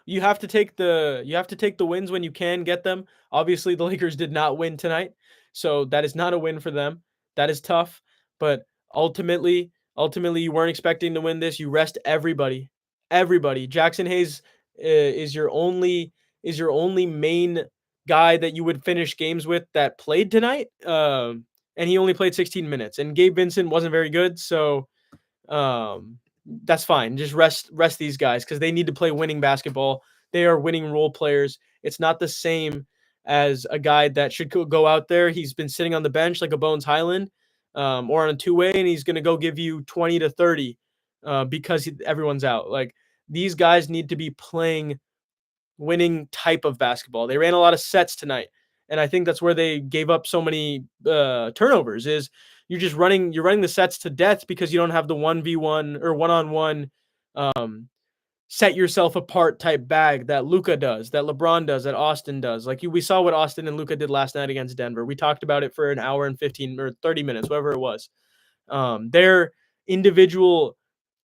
you have to take the wins when you can get them. Obviously, the Lakers did not win tonight, so that is not a win for them. That is tough, but ultimately you weren't expecting to win this. You rest everybody. Jackson Hayes is your only main guy that you would finish games with that played tonight. And he only played 16 minutes. And Gabe Vincent wasn't very good, so that's fine. Just rest these guys because they need to play winning basketball. They are winning role players. It's not the same as a guy that should go out there. He's been sitting on the bench like a Bones Highland or on a two-way, and he's going to go give you 20 to 30 because everyone's out. Like, these guys need to be playing winning type of basketball. They ran a lot of sets tonight, and I think that's where they gave up so many turnovers. Is you're running the sets to death because you don't have the 1v1 or one-on-one set yourself apart type bag that Luka does, that LeBron does, that Austin does. Like we saw what Austin and Luka did last night against Denver. We talked about it for an hour and 15 or 30 minutes, whatever it was. Their individual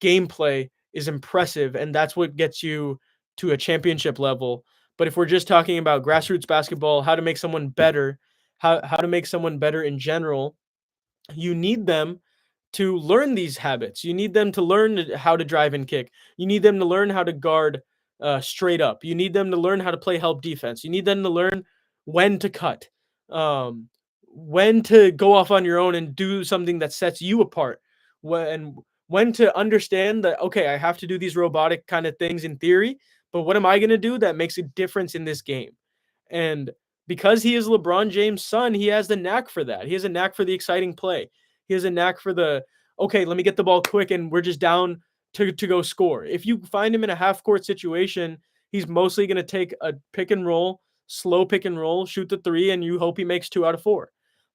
gameplay is impressive, and that's what gets you to a championship level. But if we're just talking about grassroots basketball, how to make someone better, how to make someone better in general, you need them to learn these habits. You need them to learn how to drive and kick. You need them to learn how to guard straight up. You need them to learn how to play help defense. You need them to learn when to cut, when to go off on your own and do something that sets you apart, when to understand that, okay, I have to do these robotic kind of things in theory, but what am I going to do that makes a difference in this game? And because he is LeBron James' son, he has the knack for that. He has a knack for the exciting play. He has a knack for the, okay, let me get the ball quick and we're just down to go score. If you find him in a half court situation, he's mostly going to take a pick and roll, slow pick and roll, shoot the three, and you hope he makes 2 out of 4.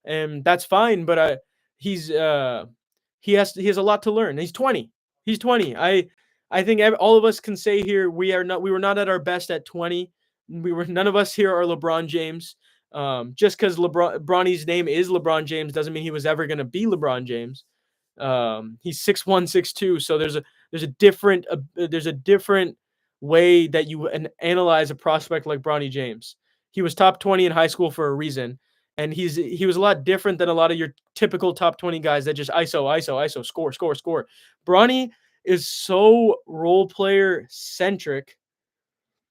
And that's fine, but he has a lot to learn. He's 20. He's 20. I think all of us can say here we were not at our best at 20. None of us here are LeBron James. Just because Bronny's name is LeBron James doesn't mean he was ever going to be LeBron James. He's 6'1", 6'2", so there's a different way that you analyze a prospect like Bronny James. He was top 20 in high school for a reason, and he was a lot different than a lot of your typical top 20 guys that just ISO, score. Bronny is so role player centric.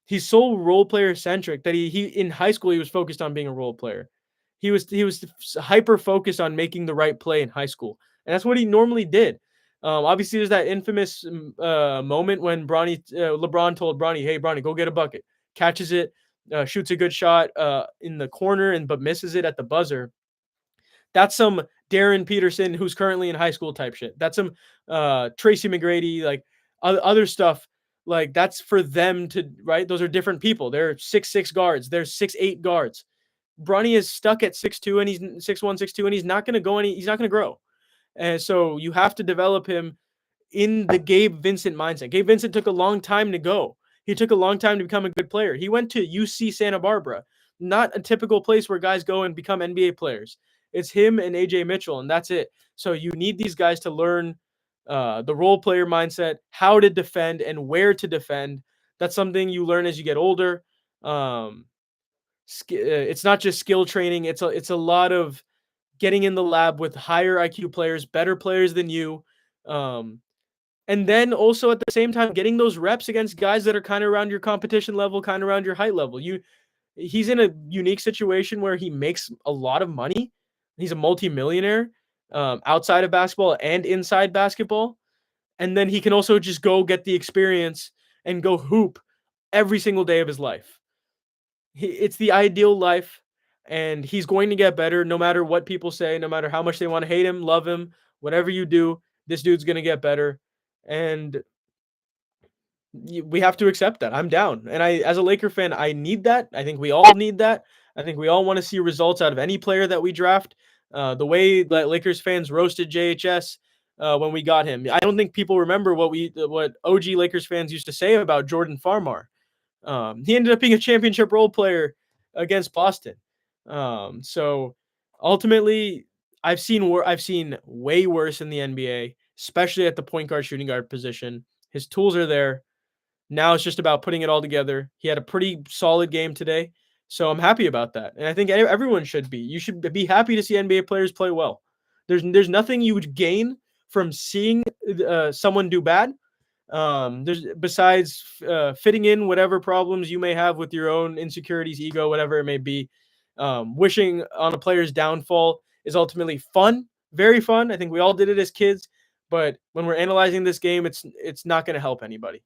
He's so role player centric that he in high school he was focused on being a role player. He was hyper focused on making the right play in high school, and that's what he normally did. Obviously, there's that infamous moment when LeBron told Bronny, "Hey, Bronny, go get a bucket." Catches it, shoots a good shot in the corner, but misses it at the buzzer. That's some Darren Peterson, who's currently in high school type shit. That's some Tracy McGrady, like other stuff. Like that's for them to, right? Those are different people. They're 6'6" guards. They're 6'8" guards. Bronny is stuck at 6'2" and he's 6'1", 6'2", and he's not going to grow. And so you have to develop him in the Gabe Vincent mindset. Gabe Vincent took a long time to go. He took a long time to become a good player. He went to UC Santa Barbara, not a typical place where guys go and become NBA players. It's him and AJ Mitchell, and that's it. So you need these guys to learn the role player mindset, how to defend and where to defend. That's something you learn as you get older. It's not just skill training. It's a lot of getting in the lab with higher IQ players, better players than you. And then also at the same time, getting those reps against guys that are kind of around your competition level, kind of around your height level. He's in a unique situation where he makes a lot of money. He's a multimillionaire outside of basketball and inside basketball. And then he can also just go get the experience and go hoop every single day of his life. It's the ideal life, and he's going to get better no matter what people say, no matter how much they want to hate him, love him, whatever you do, this dude's going to get better. And we have to accept that. I'm down. And as a Laker fan, I need that. I think we all need that. I think we all want to see results out of any player that we draft. The way that Lakers fans roasted JHS when we got him. I don't think people remember what OG Lakers fans used to say about Jordan Farmar. He ended up being a championship role player against Boston. So ultimately, I've seen way worse in the NBA, especially at the point guard, shooting guard position. His tools are there. Now it's just about putting it all together. He had a pretty solid game today, so I'm happy about that. And I think everyone should be. You should be happy to see NBA players play well. There's nothing you would gain from seeing someone do bad. There's besides fitting in whatever problems you may have with your own insecurities, ego, whatever it may be. Wishing on a player's downfall is ultimately fun, very fun. I think we all did it as kids, but when we're analyzing this game, it's not going to help anybody.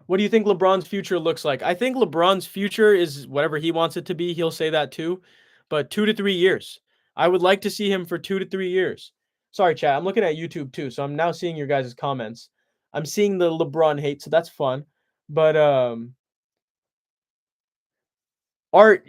What do you think LeBron's future looks like? I think LeBron's future is whatever he wants it to be. He'll say that too, but 2 to 3 years. I would like to see him for 2 to 3 years. Sorry, chat. I'm looking at YouTube too, so I'm now seeing your guys' comments. I'm seeing the LeBron hate, so that's fun. But Art,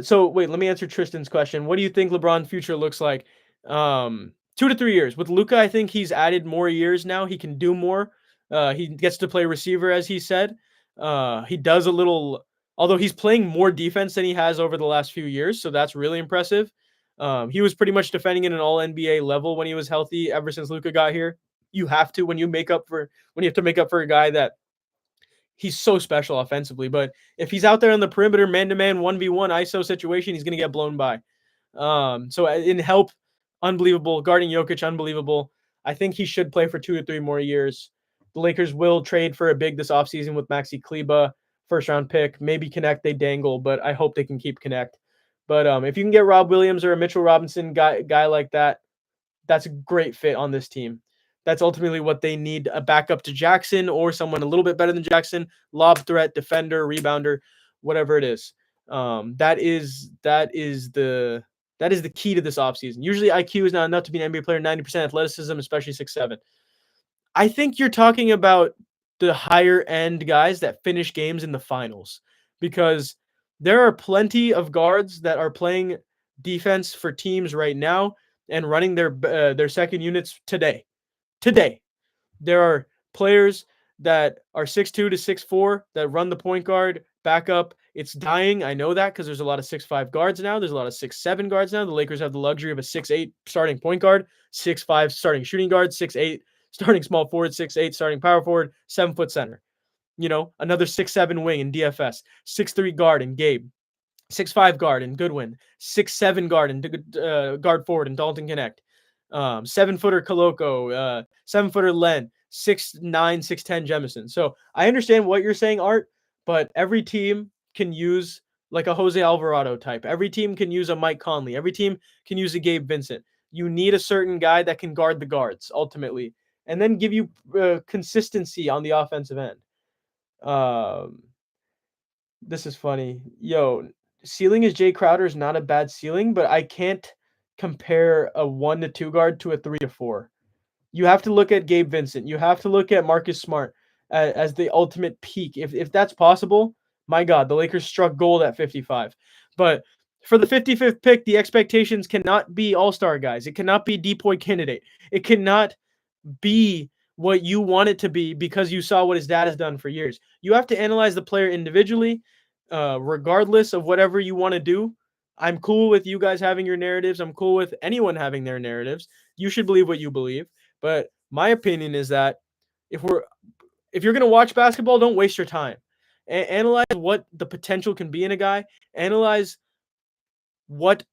so wait, let me answer Tristan's question. What do you think LeBron's future looks like? 2 to 3 years. With Luka, I think he's added more years now. He can do more. He gets to play receiver, as he said. He does a little, although he's playing more defense than he has over the last few years, so that's really impressive. He was pretty much defending at an all NBA level when he was healthy ever since Luka got here. You have to when you have to make up for a guy that he's so special offensively. But if he's out there on the perimeter, man-to-man, 1v1 ISO situation, he's going to get blown by. So in help, unbelievable. Guarding Jokic, unbelievable. I think he should play for 2 to 3 more years. The Lakers will trade for a big this offseason with Maxi Kleba, first-round pick. Maybe Connect, they dangle, but I hope they can keep Connect. But if you can get Rob Williams or a Mitchell Robinson guy like that, that's a great fit on this team. That's ultimately what they need, a backup to Jackson or someone a little bit better than Jackson, lob threat, defender, rebounder, whatever it is. That is the key to this offseason. Usually IQ is not enough to be an NBA player, 90% athleticism, especially 6'7". I think you're talking about the higher end guys that finish games in the finals, because there are plenty of guards that are playing defense for teams right now and running their second units today. Today, there are players that are 6'2" to 6'4" that run the point guard backup. It's dying. I know that because there's a lot of 6'5" guards now. There's a lot of 6'7" guards now. The Lakers have the luxury of a 6'8" starting point guard, 6'5" starting shooting guard, 6'8" starting small forward, 6'8" starting power forward, 7-foot center. Another 6'7" wing in DFS, 6'3" guard in Gabe, 6'5" guard in Goodwin, 6'7" guard in guard forward in Dalton Connect, 7-footer Koloko, 7-footer Len, 6'9", 6'10" Jemison. So I understand what you're saying, Art, but every team can use like a Jose Alvarado type. Every team can use a Mike Conley. Every team can use a Gabe Vincent. You need a certain guy that can guard the guards ultimately, and then give you consistency on the offensive end. This is funny. Yo, ceiling is Jay Crowder is not a bad ceiling, but I can't compare a 1 to 2 guard to a 3 to 4. You have to look at Gabe Vincent. You have to look at Marcus Smart as the ultimate peak. If that's possible, my God, the Lakers struck gold at 55. But for the 55th pick, the expectations cannot be all-star guys. It cannot be Depoy candidate. It cannot be what you want it to be because you saw what his dad has done for years. You have to analyze the player individually, regardless of whatever you want to do. I'm cool with you guys having your narratives. I'm cool with anyone having their narratives. You should believe what you believe. But my opinion is that if you're going to watch basketball, don't waste your time. Analyze what the potential can be in a guy. Analyze what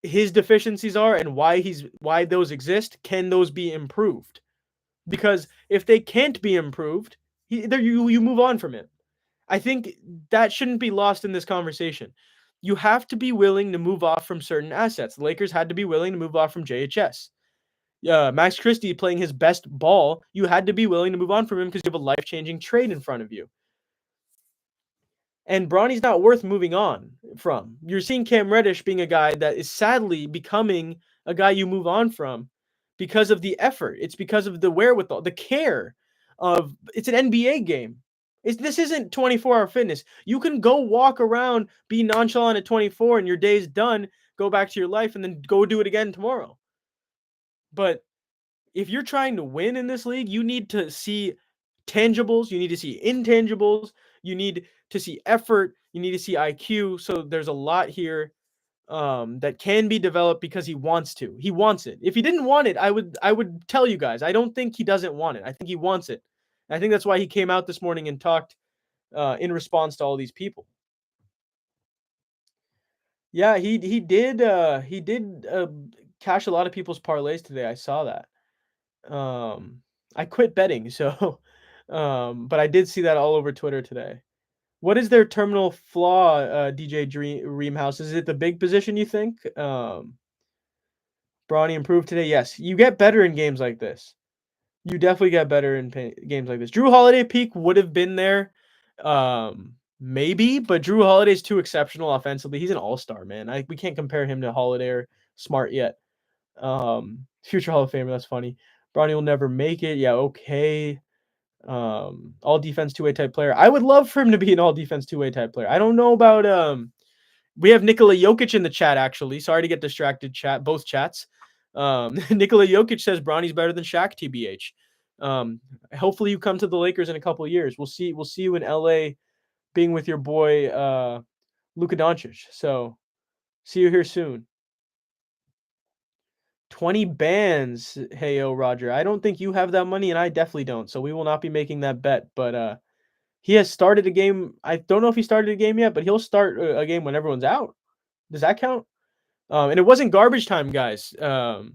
his deficiencies are and why those exist. Can those be improved? Because if they can't be improved, you move on from it. I think that shouldn't be lost in this conversation. You have to be willing to move off from certain assets. The Lakers had to be willing to move off from JHS. Max Christie playing his best ball, you had to be willing to move on from him because you have a life-changing trade in front of you. And Bronny's not worth moving on from. You're seeing Cam Reddish being a guy that is sadly becoming a guy you move on from because of the effort. It's because of the wherewithal, the care of it's an NBA game. This isn't 24-hour fitness. You can go walk around, be nonchalant at 24 and your day's done, go back to your life and then go do it again tomorrow. But if you're trying to win in this league, you need to see tangibles, you need to see intangibles, you need to see effort, you need to see IQ. So there's a lot here that can be developed because he wants to. He wants it. If he didn't want it, I would tell you guys. I don't think he doesn't want it. I think he wants it. And I think that's why he came out this morning and talked in response to all these people. Yeah, he did cash a lot of people's parlays today. I saw that. I quit betting, so but I did see that all over Twitter today. What is their terminal flaw, DJ Reamhouse? Is it the big position, you think? Bronny improved today. Yes, you get better in games like this. You definitely get better in games like this. Drew Holiday peak would have been there, maybe, but Drew Holiday's too exceptional offensively. He's an all-star, man. We can't compare him to Holiday or Smart yet. Future Hall of Famer, that's funny. Bronny will never make it. Yeah, okay. All defense two-way type player. I would love for him to be an all defense two-way type player. I don't know about we have Nikola Jokic in the chat actually. Sorry to get distracted, chat, both chats. Nikola Jokic says Bronny's better than Shaq, TBH. Hopefully you come to the Lakers in a couple of years. We'll see you in LA being with your boy Luka Doncic. So see you here soon. 20 bands. Hey, yo, Roger. I don't think you have that money, and I definitely don't. So we will not be making that bet. But he has started a game. I don't know if he started a game yet, but he'll start a game when everyone's out. Does that count? And it wasn't garbage time, guys. In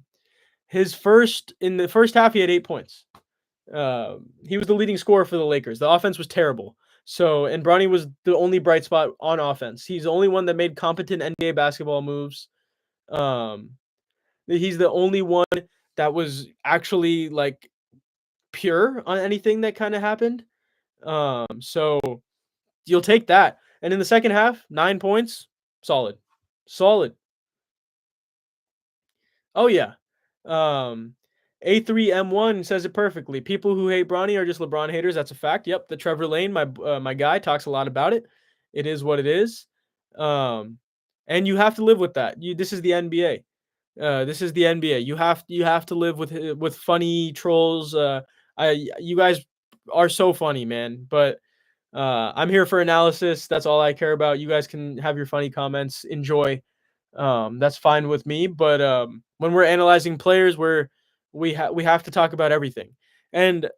the first half, he had 8 points. He was the leading scorer for the Lakers. The offense was terrible. So, and Bronny was the only bright spot on offense. He's the only one that made competent NBA basketball moves. He's the only one that was actually like pure on anything that kind of happened. So you'll take that. And in the second half, 9 points, solid. Oh yeah. A3M1 says it perfectly. People who hate Bronny are just LeBron haters. That's a fact. Yep. The Trevor Lane, my guy, talks a lot about it. It is what it is. And you have to live with that. This is the NBA. This is the NBA. You have to live with funny trolls. You guys are so funny, man. But I'm here for analysis. That's all I care about. You guys can have your funny comments. Enjoy. That's fine with me. But when we're analyzing players, we have to talk about everything. And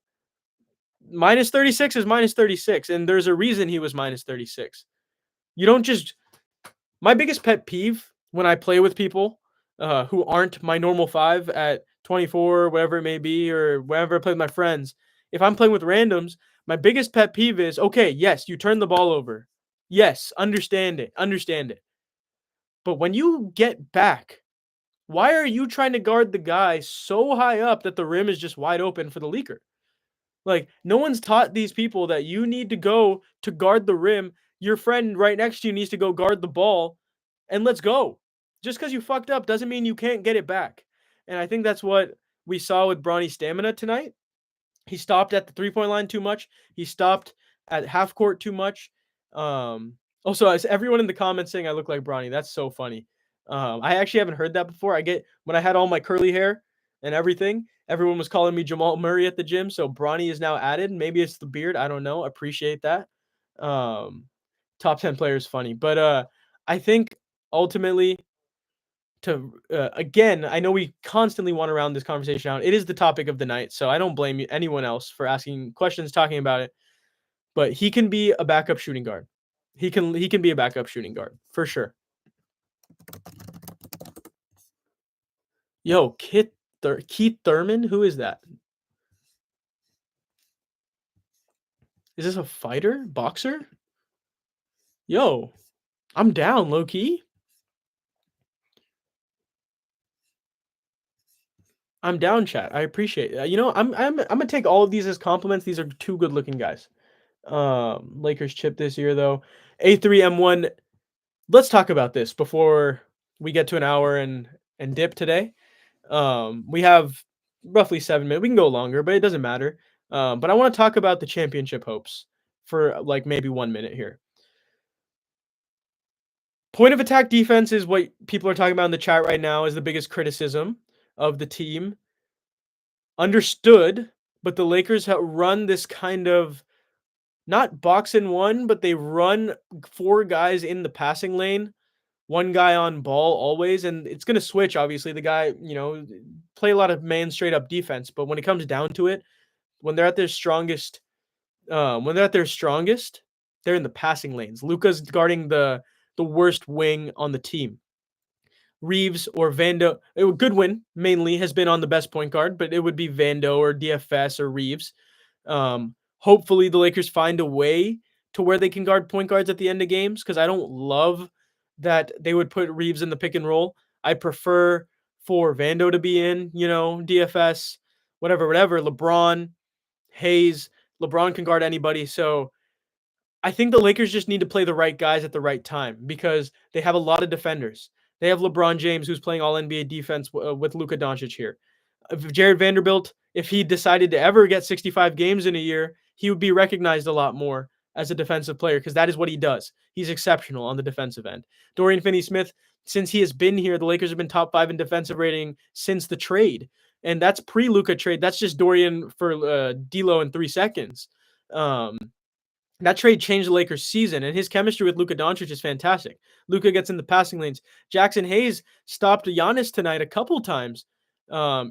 minus 36 is minus 36, and there's a reason he was minus 36. You don't just. My biggest pet peeve when I play with people who aren't my normal 5 at 24, whatever it may be, or wherever I play with my friends, if I'm playing with randoms, my biggest pet peeve is, okay, yes, you turn the ball over. Yes, understand it. But when you get back, why are you trying to guard the guy so high up that the rim is just wide open for the leaker? Like, no one's taught these people that you need to go to guard the rim. Your friend right next to you needs to go guard the ball, and let's go. Just because you fucked up doesn't mean you can't get it back. And I think that's what we saw with Bronny's stamina tonight. He stopped at the three-point line too much. He stopped at half court too much. Also, as everyone in the comments saying I look like Bronny. That's so funny. I actually haven't heard that before. When I had all my curly hair and everything, everyone was calling me Jamal Murray at the gym. So Bronny is now added. Maybe it's the beard. I don't know. Appreciate that. Top 10 players funny. But I think ultimately again, I know we constantly want to round this conversation out. It is the topic of the night, so I don't blame anyone else for asking questions, talking about it. But he can be a backup shooting guard. He can be a backup shooting guard for sure. Yo, Keith Thurman, who is that? Is this a fighter, boxer? Yo, I'm down, low key. I'm down, chat. I appreciate it. I'm gonna take all of these as compliments. These are 2 good-looking guys. Lakers chip this year though. A3M1. Let's talk about this before we get to an hour and dip today. We have roughly 7 minutes. We can go longer, but it doesn't matter. But I want to talk about the championship hopes for like maybe 1 minute here. Point of attack defense is what people are talking about in the chat right now is the biggest criticism of the team. Understood, but the Lakers have run this kind of not box and one, but they run 4 guys in the passing lane, 1 guy on ball always, and it's going to switch. Obviously, the guy, play a lot of man straight up defense, but when it comes down to it, when they're at their strongest, they're in the passing lanes. Luka's guarding the worst wing on the team. Reaves or Vando, Goodwin mainly has been on the best point guard, but it would be Vando or DFS or Reaves. Hopefully the Lakers find a way to where they can guard point guards at the end of games, because I don't love that they would put Reaves in the pick and roll. I prefer for Vando to be in, DFS, whatever. LeBron, Hayes, LeBron can guard anybody. So I think the Lakers just need to play the right guys at the right time because they have a lot of defenders. They have LeBron James, who's playing all NBA defense with Luka Doncic here. If Jared Vanderbilt, if he decided to ever get 65 games in a year, he would be recognized a lot more as a defensive player because that is what he does. He's exceptional on the defensive end. Dorian Finney-Smith, since he has been here, the Lakers have been top 5 in defensive rating since the trade. And that's pre-Luka trade. That's just Dorian for D'Lo in 3 seconds. That trade changed the Lakers' season, and his chemistry with Luka Doncic is fantastic. Luka gets in the passing lanes. Jackson Hayes stopped Giannis tonight a couple times,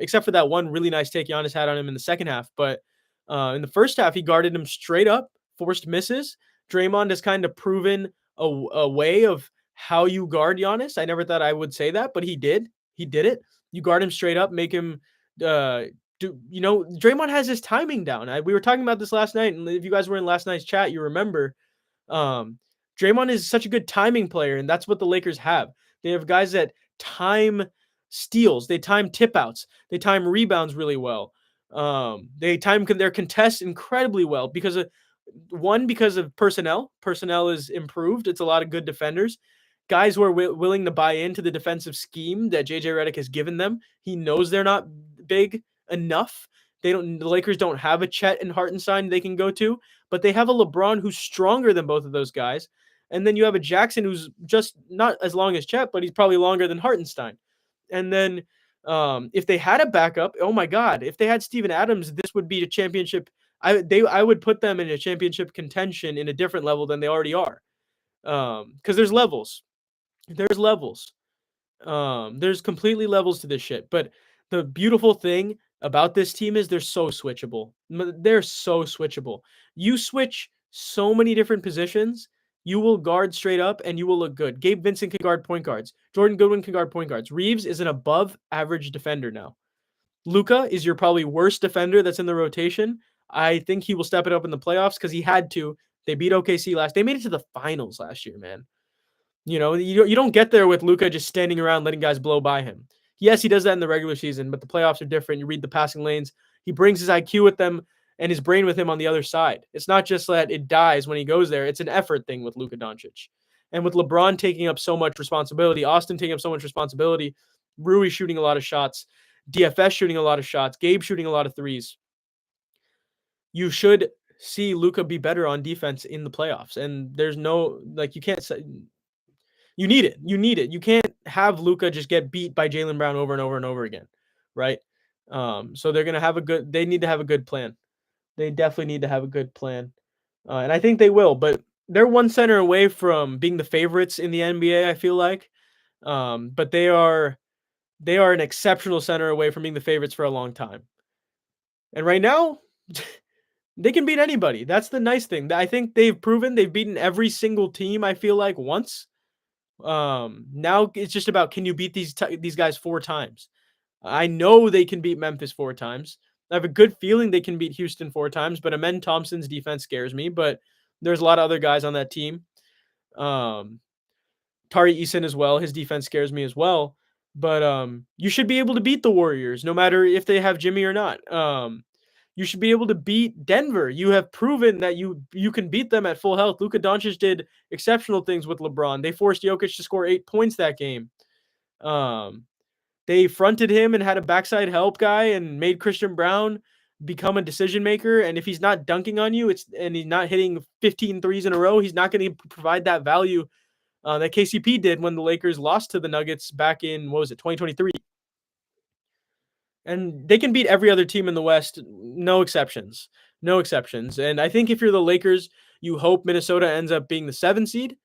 except for that one really nice take Giannis had on him in the second half. But in the first half, he guarded him straight up, forced misses. Draymond has kind of proven a way of how you guard Giannis. I never thought I would say that, but he did. He did it. You guard him straight up, make him Draymond has his timing down. We were talking about this last night, and if you guys were in last night's chat, you remember Draymond is such a good timing player, and that's what the Lakers have. They have guys that time steals, they time tip outs, they time rebounds really well. They time their contests incredibly well because of personnel. Personnel is improved. It's a lot of good defenders. Guys who are willing to buy into the defensive scheme that JJ Redick has given them. He knows they're not big enough. The Lakers don't have a Chet and Hartenstein they can go to, but they have a LeBron who's stronger than both of those guys. And then you have a Jackson who's just not as long as Chet, but he's probably longer than Hartenstein. And then if they had a backup, oh my God, if they had Steven Adams, this would be a championship. I would put them in a championship contention in a different level than they already are. Because there's levels. There's levels. There's completely levels to this shit. But the beautiful thing about this team is they're so switchable. They're so switchable. You switch so many different positions, you will guard straight up and you will look good. Gabe Vincent can guard point guards. Jordan Goodwin can guard point guards. Reaves is an above average defender now. Luka is your probably worst defender that's in the rotation. I think he will step it up in the playoffs because he had to. They beat OKC They made it to the finals last year, man. You don't get there with Luka just standing around letting guys blow by him. Yes, he does that in the regular season, but the playoffs are different. You read the passing lanes. He brings his IQ with them and his brain with him on the other side. It's not just that it dies when he goes there. It's an effort thing with Luka Doncic. And with LeBron taking up so much responsibility, Austin taking up so much responsibility, Rui shooting a lot of shots, DFS shooting a lot of shots, Gabe shooting a lot of threes, you should see Luka be better on defense in the playoffs. And there's no, you can't say, you need it. You need it. You can't have Luka just get beat by Jaylen Brown over and over and over again, right? So they're gonna have they need to have a good plan. They definitely need to have a good plan, and I think they will. But they're one center away from being the favorites in the NBA. I feel like, but they are an exceptional center away from being the favorites for a long time. And right now, they can beat anybody. That's the nice thing. I think they've proven they've beaten every single team. I feel like once. Now it's just about, can you beat these guys 4 times? I know they can beat Memphis 4 times. I have a good feeling they can beat Houston 4 times, but Amen Thompson's defense scares me, but there's a lot of other guys on that team. Tari Eason as well. His defense scares me as well, but you should be able to beat the Warriors no matter if they have Jimmy or not. You should be able to beat Denver. You have proven that you can beat them at full health. Luka Doncic did exceptional things with LeBron. They forced Jokic to score 8 points that game. They fronted him and had a backside help guy and made Christian Brown become a decision maker. And if he's not dunking on you, and he's not hitting 15 threes in a row, he's not going to provide that value that KCP did when the Lakers lost to the Nuggets back in, 2023. And they can beat every other team in the West, no exceptions. No exceptions. And I think if you're the Lakers, you hope Minnesota ends up being the 7 seed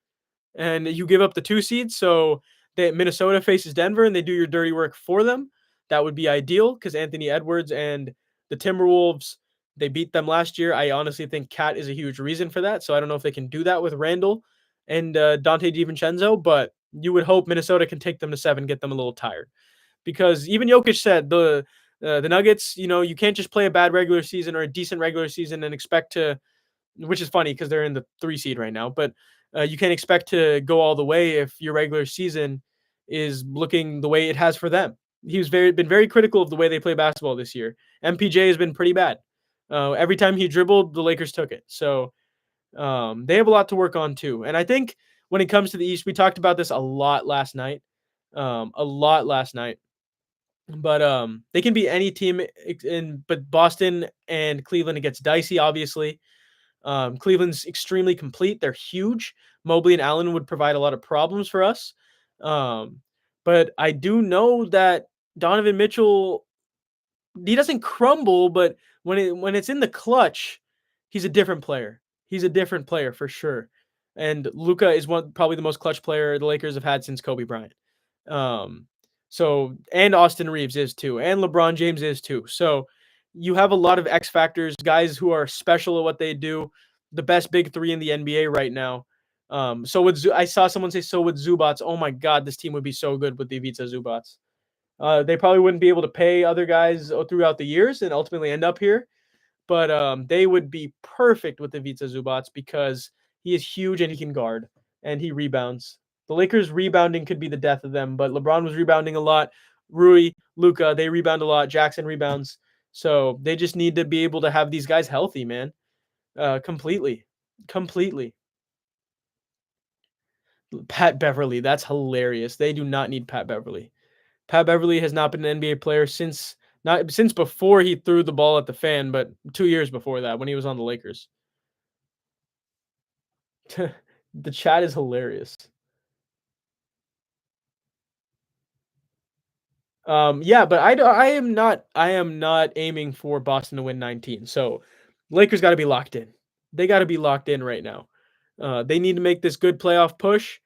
and you give up the 2 seed so that Minnesota faces Denver and they do your dirty work for them. That would be ideal because Anthony Edwards and the Timberwolves, they beat them last year. I honestly think Cat is a huge reason for that. So I don't know if they can do that with Randall and Dante DiVincenzo, but you would hope Minnesota can take them to 7, get them a little tired. Because even Jokic said the Nuggets, you can't just play a bad regular season or a decent regular season and expect to, which is funny because they're in the 3 seed right now, but you can't expect to go all the way if your regular season is looking the way it has for them. He's been very critical of the way they play basketball this year. MPJ has been pretty bad. Every time he dribbled, the Lakers took it. So they have a lot to work on too. And I think when it comes to the East, we talked about this a lot last night. a lot last night. But they can beat any team but Boston and Cleveland, it gets dicey, obviously. Cleveland's extremely complete. They're huge. Mobley and Allen would provide a lot of problems for us. Um, but I do know that Donovan Mitchell, he doesn't crumble, but when it's in the clutch, he's a different player. He's a different player for sure. And Luka is probably the most clutch player the Lakers have had since Kobe Bryant. Um, and Austin Reaves is too, and LeBron James is too. So you have a lot of X factors, guys who are special at what they do, the best big three in the NBA right now. I saw someone say so with Zubats. Oh my God, this team would be so good with the Ivica Zubats. They probably wouldn't be able to pay other guys throughout the years and ultimately end up here, but they would be perfect with Ivica Zubats because he is huge and he can guard and he rebounds. The Lakers rebounding could be the death of them, but LeBron was rebounding a lot. Rui, Luka, they rebound a lot. Jackson rebounds. So they just need to be able to have these guys healthy, man. Completely. Completely. Pat Beverly, that's hilarious. They do not need Pat Beverly. Pat Beverly has not been an NBA player since before he threw the ball at the fan, but 2 years before that when he was on the Lakers. The chat is hilarious. Yeah, but I am not aiming for Boston to win 19. So Lakers got to be locked in. They got to be locked in right now. They need to make this good playoff push,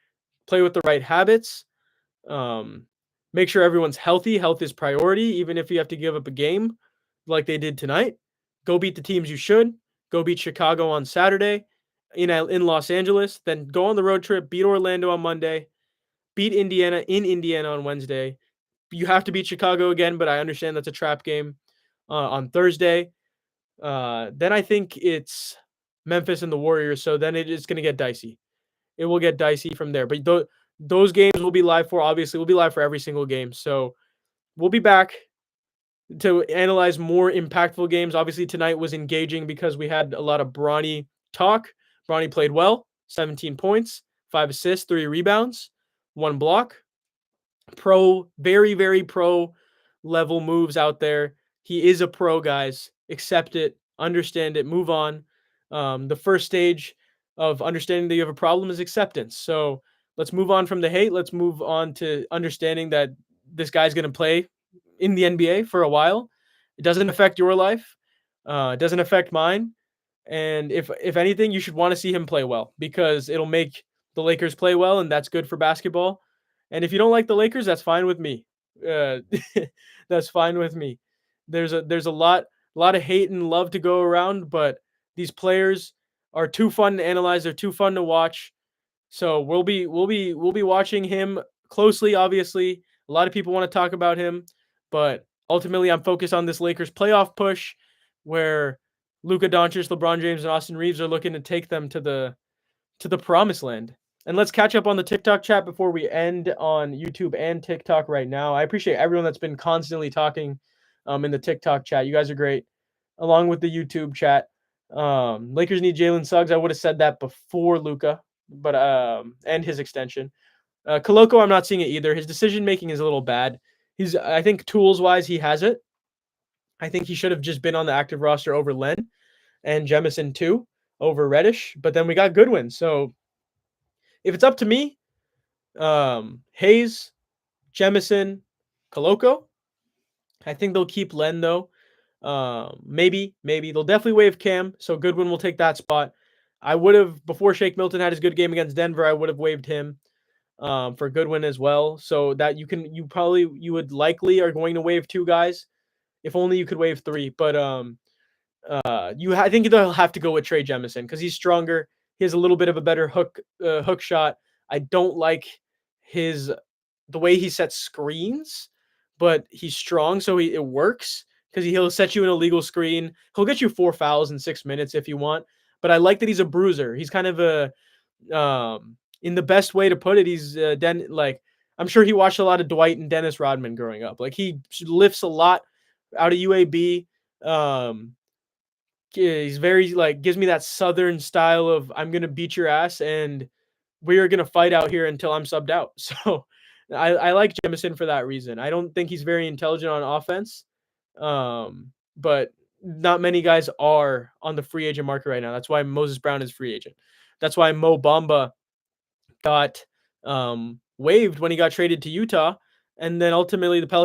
play with the right habits, make sure everyone's healthy. Health is priority, even if you have to give up a game like they did tonight. Go beat the teams you should. Go beat Chicago on Saturday in Los Angeles. Then go on the road trip, beat Orlando on Monday, beat Indiana in Indiana on Wednesday. You have to beat Chicago again, but I understand that's a trap game on Thursday. Then I think it's Memphis and the Warriors, so then it is going to get dicey. It will get dicey from there. But those games will be live for, obviously. We'll be live for every single game. So we'll be back to analyze more impactful games. Obviously, tonight was engaging because we had a lot of Bronny talk. Bronny played well, 17 points, 5 assists, 3 rebounds, 1 block. Very, very pro level moves out there. He is a pro, guys. Accept it, understand it, move on. The first stage of understanding that you have a problem is acceptance. So let's move on from the hate. Let's move on to understanding that this guy's going to play in the NBA for a while. It doesn't affect your life. It doesn't affect mine. And if anything, you should want to see him play well because it'll make the Lakers play well, and that's good for basketball. And if you don't like the Lakers, that's fine with me. Uh, that's fine with me. There's a lot of hate and love to go around, but these players are too fun to analyze. They're too fun to watch. So we'll be watching him closely. Obviously, a lot of people want to talk about him, but ultimately, I'm focused on this Lakers playoff push, where Luka Doncic, LeBron James, and Austin Reaves are looking to take them to the promised land. And let's catch up on the TikTok chat before we end on YouTube and TikTok right now. I appreciate everyone that's been constantly talking in the TikTok chat. You guys are great, along with the YouTube chat. Lakers need Jalen Suggs. I would have said that before Luka, but and his extension. Koloko, I'm not seeing it either. His decision making is a little bad. I think tools wise, he has it. I think he should have just been on the active roster over Len and Jemison too, over Reddish. But then we got Goodwin. So if it's up to me, Hayes, Jemison, Koloko. I think they'll keep Len though. Maybe they'll definitely waive Cam. So Goodwin will take that spot. I would have, before Shake Milton had his good game against Denver, I would have waived him for Goodwin as well. So that you would likely are going to waive 2 guys. If only you could waive 3. But I think they'll have to go with Trey Jemison because he's stronger. He has a little bit of a better hook shot. I don't like the way he sets screens, but he's strong, so it works because he'll set you an illegal screen. He'll get you 4 fouls in 6 minutes if you want. But I like that he's a bruiser. He's kind of in the best way to put it, he's I'm sure he watched a lot of Dwight and Dennis Rodman growing up. Like he lifts a lot out of UAB. He's very gives me that Southern style of I'm gonna beat your ass and we are gonna fight out here until I'm subbed out. So I like Jamison for that reason. I don't think he's very intelligent on offense, but not many guys are on the free agent market right now. That's why Moses Brown is free agent. That's why Mo Bamba got waived when he got traded to Utah, and then ultimately the Pelicans